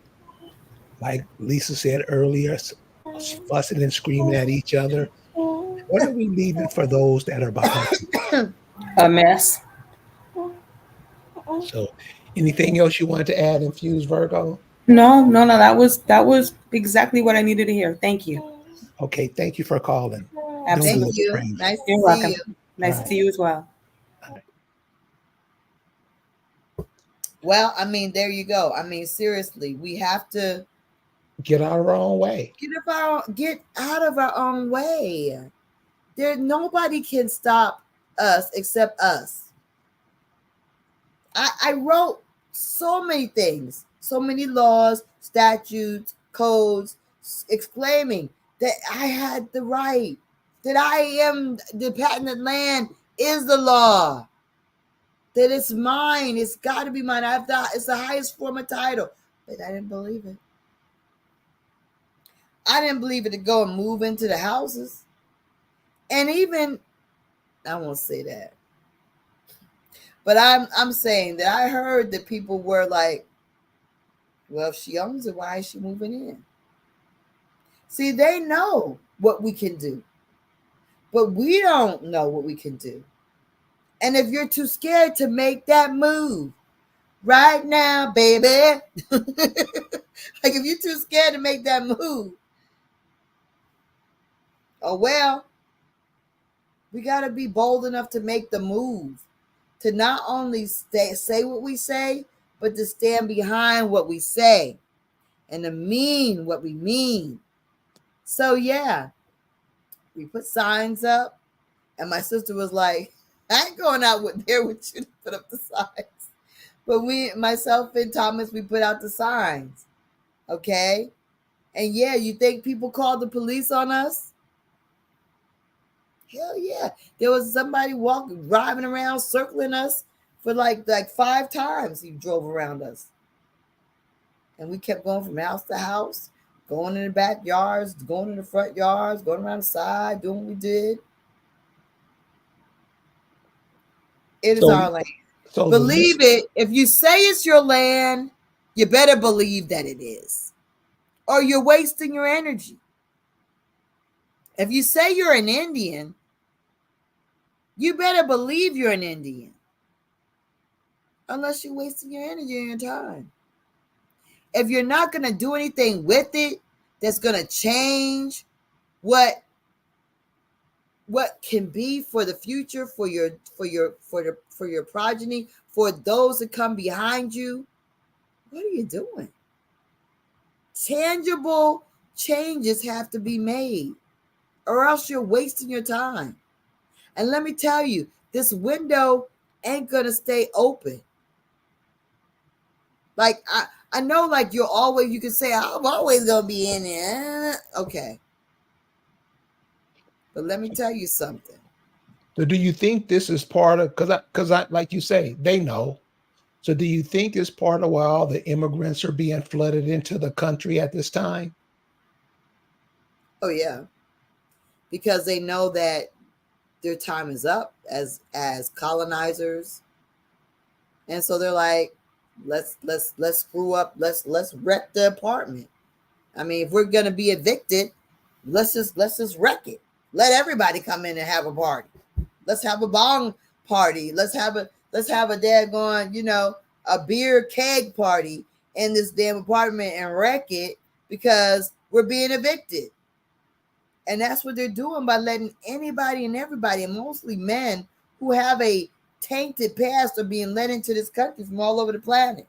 like Lisa said earlier, fussing and screaming at each other. What are we leaving for those that are behind? A mess. So, anything else you wanted to add, Infused Virgo? No, no, no. That was exactly what I needed to hear. Thank you. Okay, thank you for calling. Don't Thank do Absolutely. it you. strange. Nice to You're see welcome. you. All Nice to right. see you as well. All right. Well, I mean, there you go. I mean, seriously, we have to Get out of our own way. get out of our own way. There, nobody can stop us except us. I wrote so many things, so many laws, statutes, codes, exclaiming that I had the right, that I am the patented land is the law, that it's mine, it's got to be mine. It's the highest form of title, but I didn't believe it. I didn't believe it to go and move into the houses, and even I won't say that, but I'm saying that I heard that people were like, well, if she owns it, why is she moving in? See, they know what we can do, but we don't know what we can do. And if you're too scared to make that move right now, baby, like if you're too scared to make that move, oh well, we got to be bold enough to make the move, to not only say what we say, but to stand behind what we say and to mean what we mean. So yeah, we put signs up. And my sister was like, I ain't going out there with you to put up the signs. But myself and Thomas, we put out the signs. Okay. And yeah, you think people called the police on us? Hell yeah. There was somebody driving around, circling us for like 5 times he drove around us. And we kept going from house to house, going in the backyards, going in the front yards, going around the side, doing what we did. It is So, our land. so the Believe list. it. If you say it's your land, you better believe that it is, or you're wasting your energy. If you say you're an Indian, you better believe you're an Indian, unless you're wasting your energy and your time. If you're not going to do anything with it that's going to change what can be for the future, for your progeny, for those that come behind you, what are you doing? Tangible changes have to be made, or else you're wasting your time. And let me tell you, this window ain't gonna stay open. Like I know, like you can say I'm always gonna be in there. Okay, but let me tell you something. So, do you think this is part of, because I, like you say, they know. So, do you think it's part of why all the immigrants are being flooded into the country at this time? Oh yeah, because they know that their time is up as colonizers, and so they're like, let's screw up, let's wreck the apartment. I mean, if we're gonna be evicted, let's just wreck it. Let everybody come in and have a party. Let's have a bong party. Let's have a daggone, a beer keg party in this damn apartment and wreck it because we're being evicted. And that's what they're doing by letting anybody and everybody, and mostly men who have a tainted past, are being let into this country from all over the planet.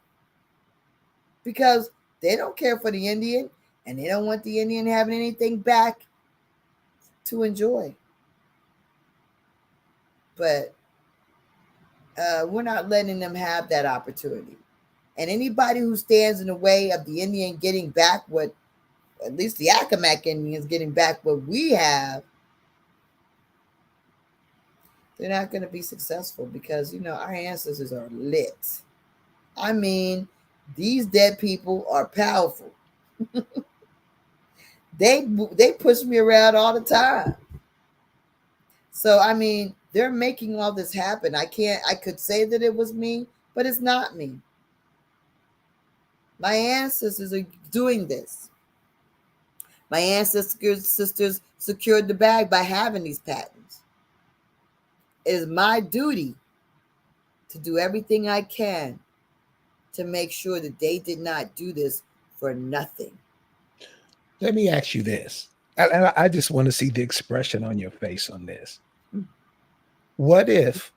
Because they don't care for the Indian, and they don't want the Indian having anything back to enjoy. But we're not letting them have that opportunity. And anybody who stands in the way of the Indian getting back what, at least the Accomack Indians getting back what we have, they're not going to be successful, because our ancestors are lit. I mean, these dead people are powerful. They push me around all the time. So I mean, they're making all this happen. I could say that it was me, but it's not me. My ancestors are doing this. My ancestors sisters secured the bag by having these patents. It is my duty to do everything I can to make sure that they did not do this for nothing. Let me ask you this. I just want to see the expression on your face on this. What if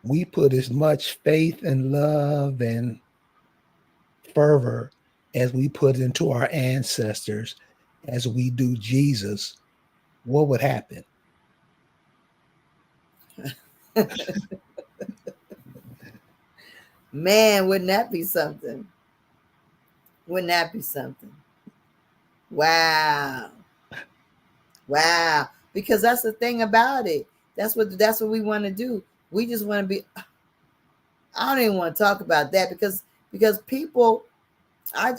we put as much faith and love and fervor as we put into our ancestors as we do Jesus? What would happen? Man, wouldn't that be something? Wouldn't that be something? Wow. Wow. Because that's the thing about it. That's what we want to do. We just want to be, I don't even want to talk about that because people, I've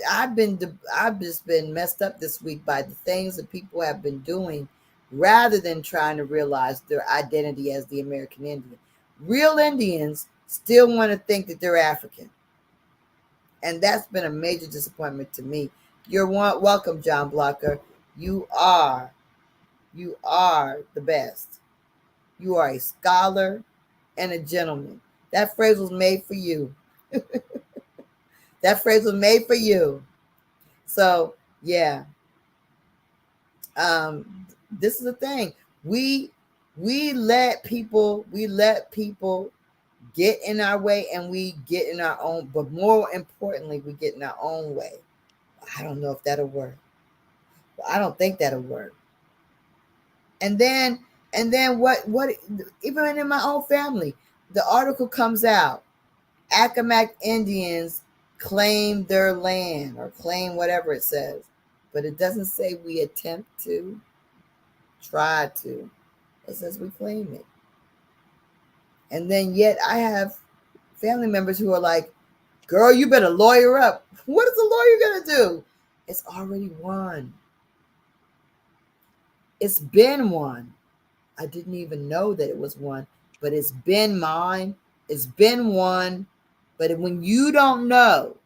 just been messed up this week by the things that people have been doing rather than trying to realize their identity as the American Indian. Real Indians still want to think that they're African. And that's been a major disappointment to me. You're welcome, John Blocker. You are the best. You are a scholar and a gentleman. That phrase was made for you. That phrase was made for you. So yeah, this is the thing. We let people get in our way, and we get in our own. But more importantly, we get in our own way. I don't know if that'll work. I don't think that'll work. And then what? Even in my own family, the article comes out. Accomack Indians claim their land or claim whatever it says, but it doesn't say we attempt to, try to. It says we claim it. And then yet I have family members who are like, girl, you better lawyer up. What is a lawyer going to do? It's already won. It's been won. I didn't even know that it was won, but it's been mine. It's been won. But when you don't know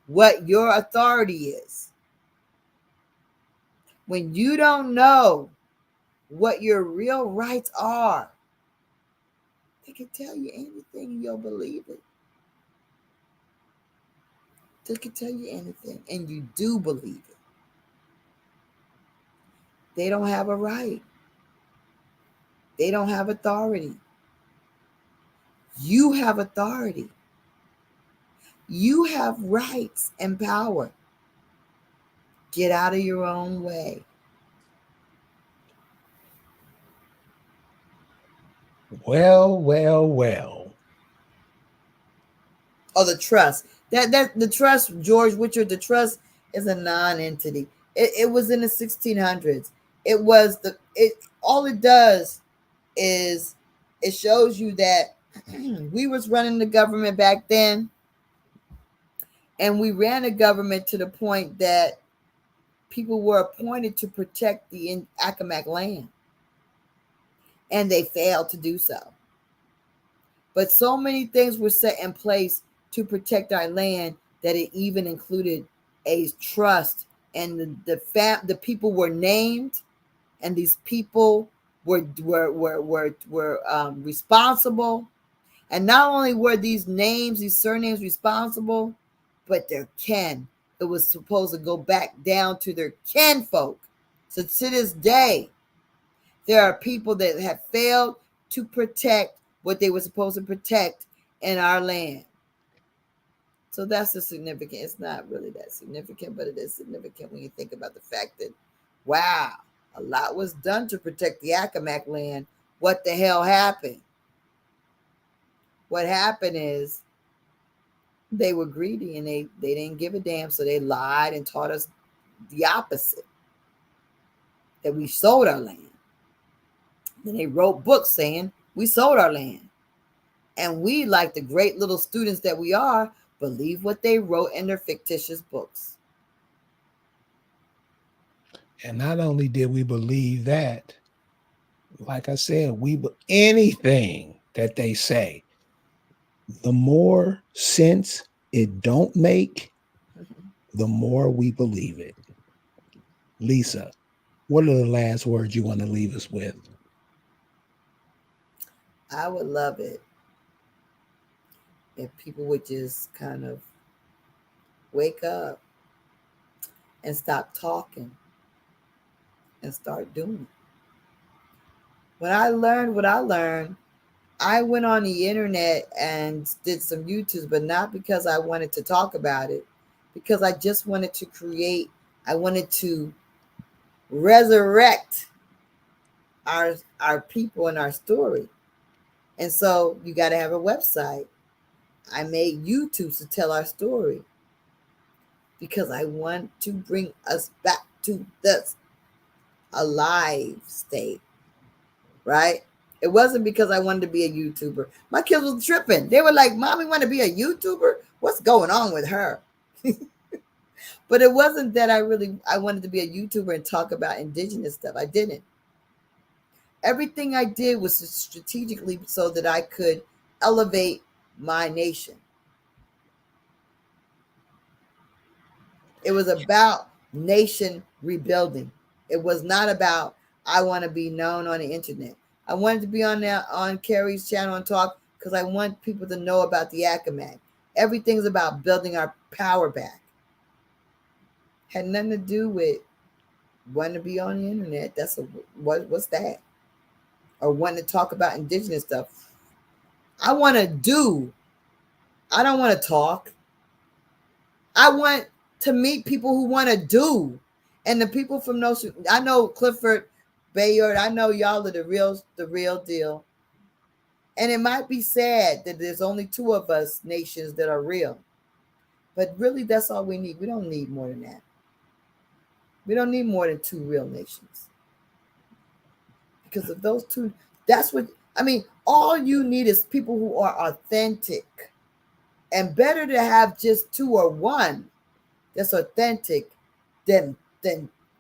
what your authority is, when you don't know what your real rights are, they can tell you anything and you'll believe it. They can tell you anything and you do believe it. They don't have a right. They don't have authority. You have authority. You have rights and power. Get out of your own way. Well, well, well. Oh, the trust. That the trust, George Richard, the trust is a non-entity. It was in the 1600s. It was all it does is it shows you that we was running the government back then, and we ran the government to the point that people were appointed to protect the Accomack land, and they failed to do so. But so many things were set in place to protect our land that it even included a trust, and the people were named, and these people were responsible. And not only were these names, these surnames responsible, but their kin. It was supposed to go back down to their kinfolk. So to this day, there are people that have failed to protect what they were supposed to protect in our land. So that's the significant. It's not really that significant, but it is significant when you think about the fact that, wow, a lot was done to protect the Accomack land. What the hell happened? What happened is they were greedy and they didn't give a damn. So they lied and taught us the opposite, that we sold our land. Then they wrote books saying we sold our land. And we, like the great little students that we are, believe what they wrote in their fictitious books. And not only did we believe that, like I said, anything that they say, the more sense it don't make, the more we believe it. Lisa, what are the last words you want to leave us with? I would love it if people would just kind of wake up and stop talking and start doing. When I learned what I learned, I went on the internet and did some YouTubes, but not because I wanted to talk about it, because I just wanted to create, I wanted to resurrect our people and our story. And so you got to have a website. I made YouTubes to tell our story because I want to bring us back to this alive state, right? It wasn't because I wanted to be a YouTuber. My kids was tripping. They were like, "Mommy, want to be a YouTuber? What's going on with her?" But it wasn't that I wanted to be a YouTuber and talk about indigenous stuff. I didn't. Everything I did was strategically so that I could elevate my nation. It was about nation rebuilding. It was not about I want to be known on the internet. I wanted to be on there on Carrie's channel and talk because I want people to know about the Academic. Everything's about building our power back. Had nothing to do with wanting to be on the internet. That's what's that? Or wanting to talk about indigenous stuff. I want to do. I don't want to talk. I want to meet people who want to do. And the people from those, I know Clifford Bayard, I know y'all are the real deal. And it might be sad that there's only two of us nations that are real. But really, that's all we need. We don't need more than that. We don't need more than two real nations. Because of those two, that's what, I mean, all you need is people who are authentic. And better to have just two or one that's authentic than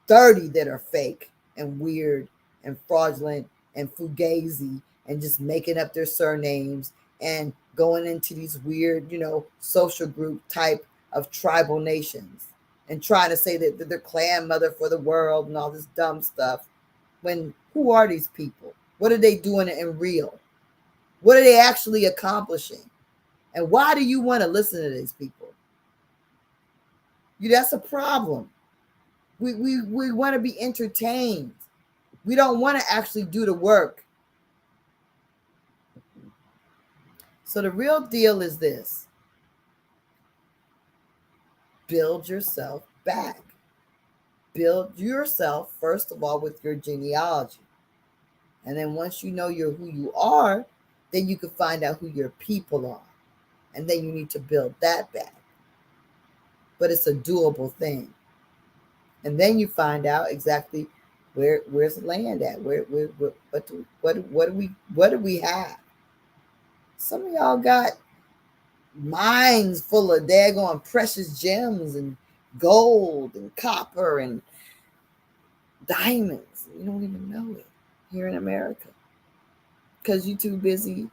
30 that are fake and weird and fraudulent and fugazi and just making up their surnames and going into these weird, social group type of tribal nations and trying to say that they're clan mother for the world and all this dumb stuff. When who are these people? What are they doing in real? What are they actually accomplishing? And why do you want to listen to these people? That's a problem. We want to be entertained. We don't want to actually do the work. So the real deal is this. Build yourself back. Build yourself, first of all, with your genealogy. And then once you know who you are, then you can find out who your people are. And then you need to build that back. But it's a doable thing. And then you find out exactly where's the land at? What do we have? Some of y'all got mines full of daggone precious gems and gold and copper and diamonds. You don't even know it here in America because you're too busy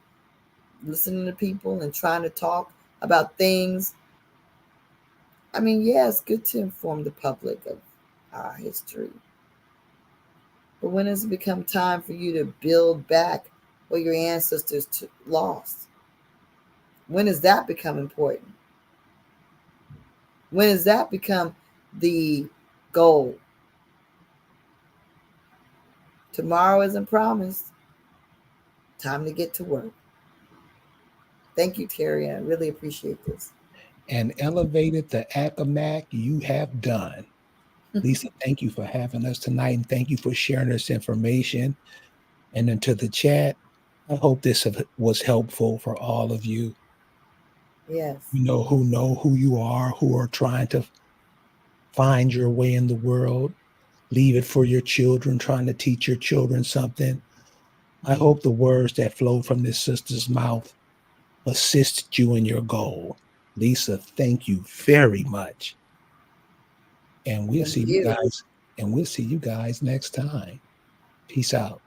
listening to people and trying to talk about things. I mean, yeah, it's good to inform the public of our history. But when does it become time for you to build back what your ancestors lost? When does that become important? When does that become the goal? Tomorrow isn't promised. Time to get to work. Thank you, Terry. I really appreciate this. And elevated the Academic you have done. Lisa, thank you for having us tonight, and thank you for sharing this information. And into the chat, I hope this was helpful for all of you. Yes. Know who you are, who are trying to find your way in the world. Leave it for your children, trying to teach your children something. I hope the words that flow from this sister's mouth assist you in your goal. Lisa, thank you very much. And we'll see you guys next time. Peace out.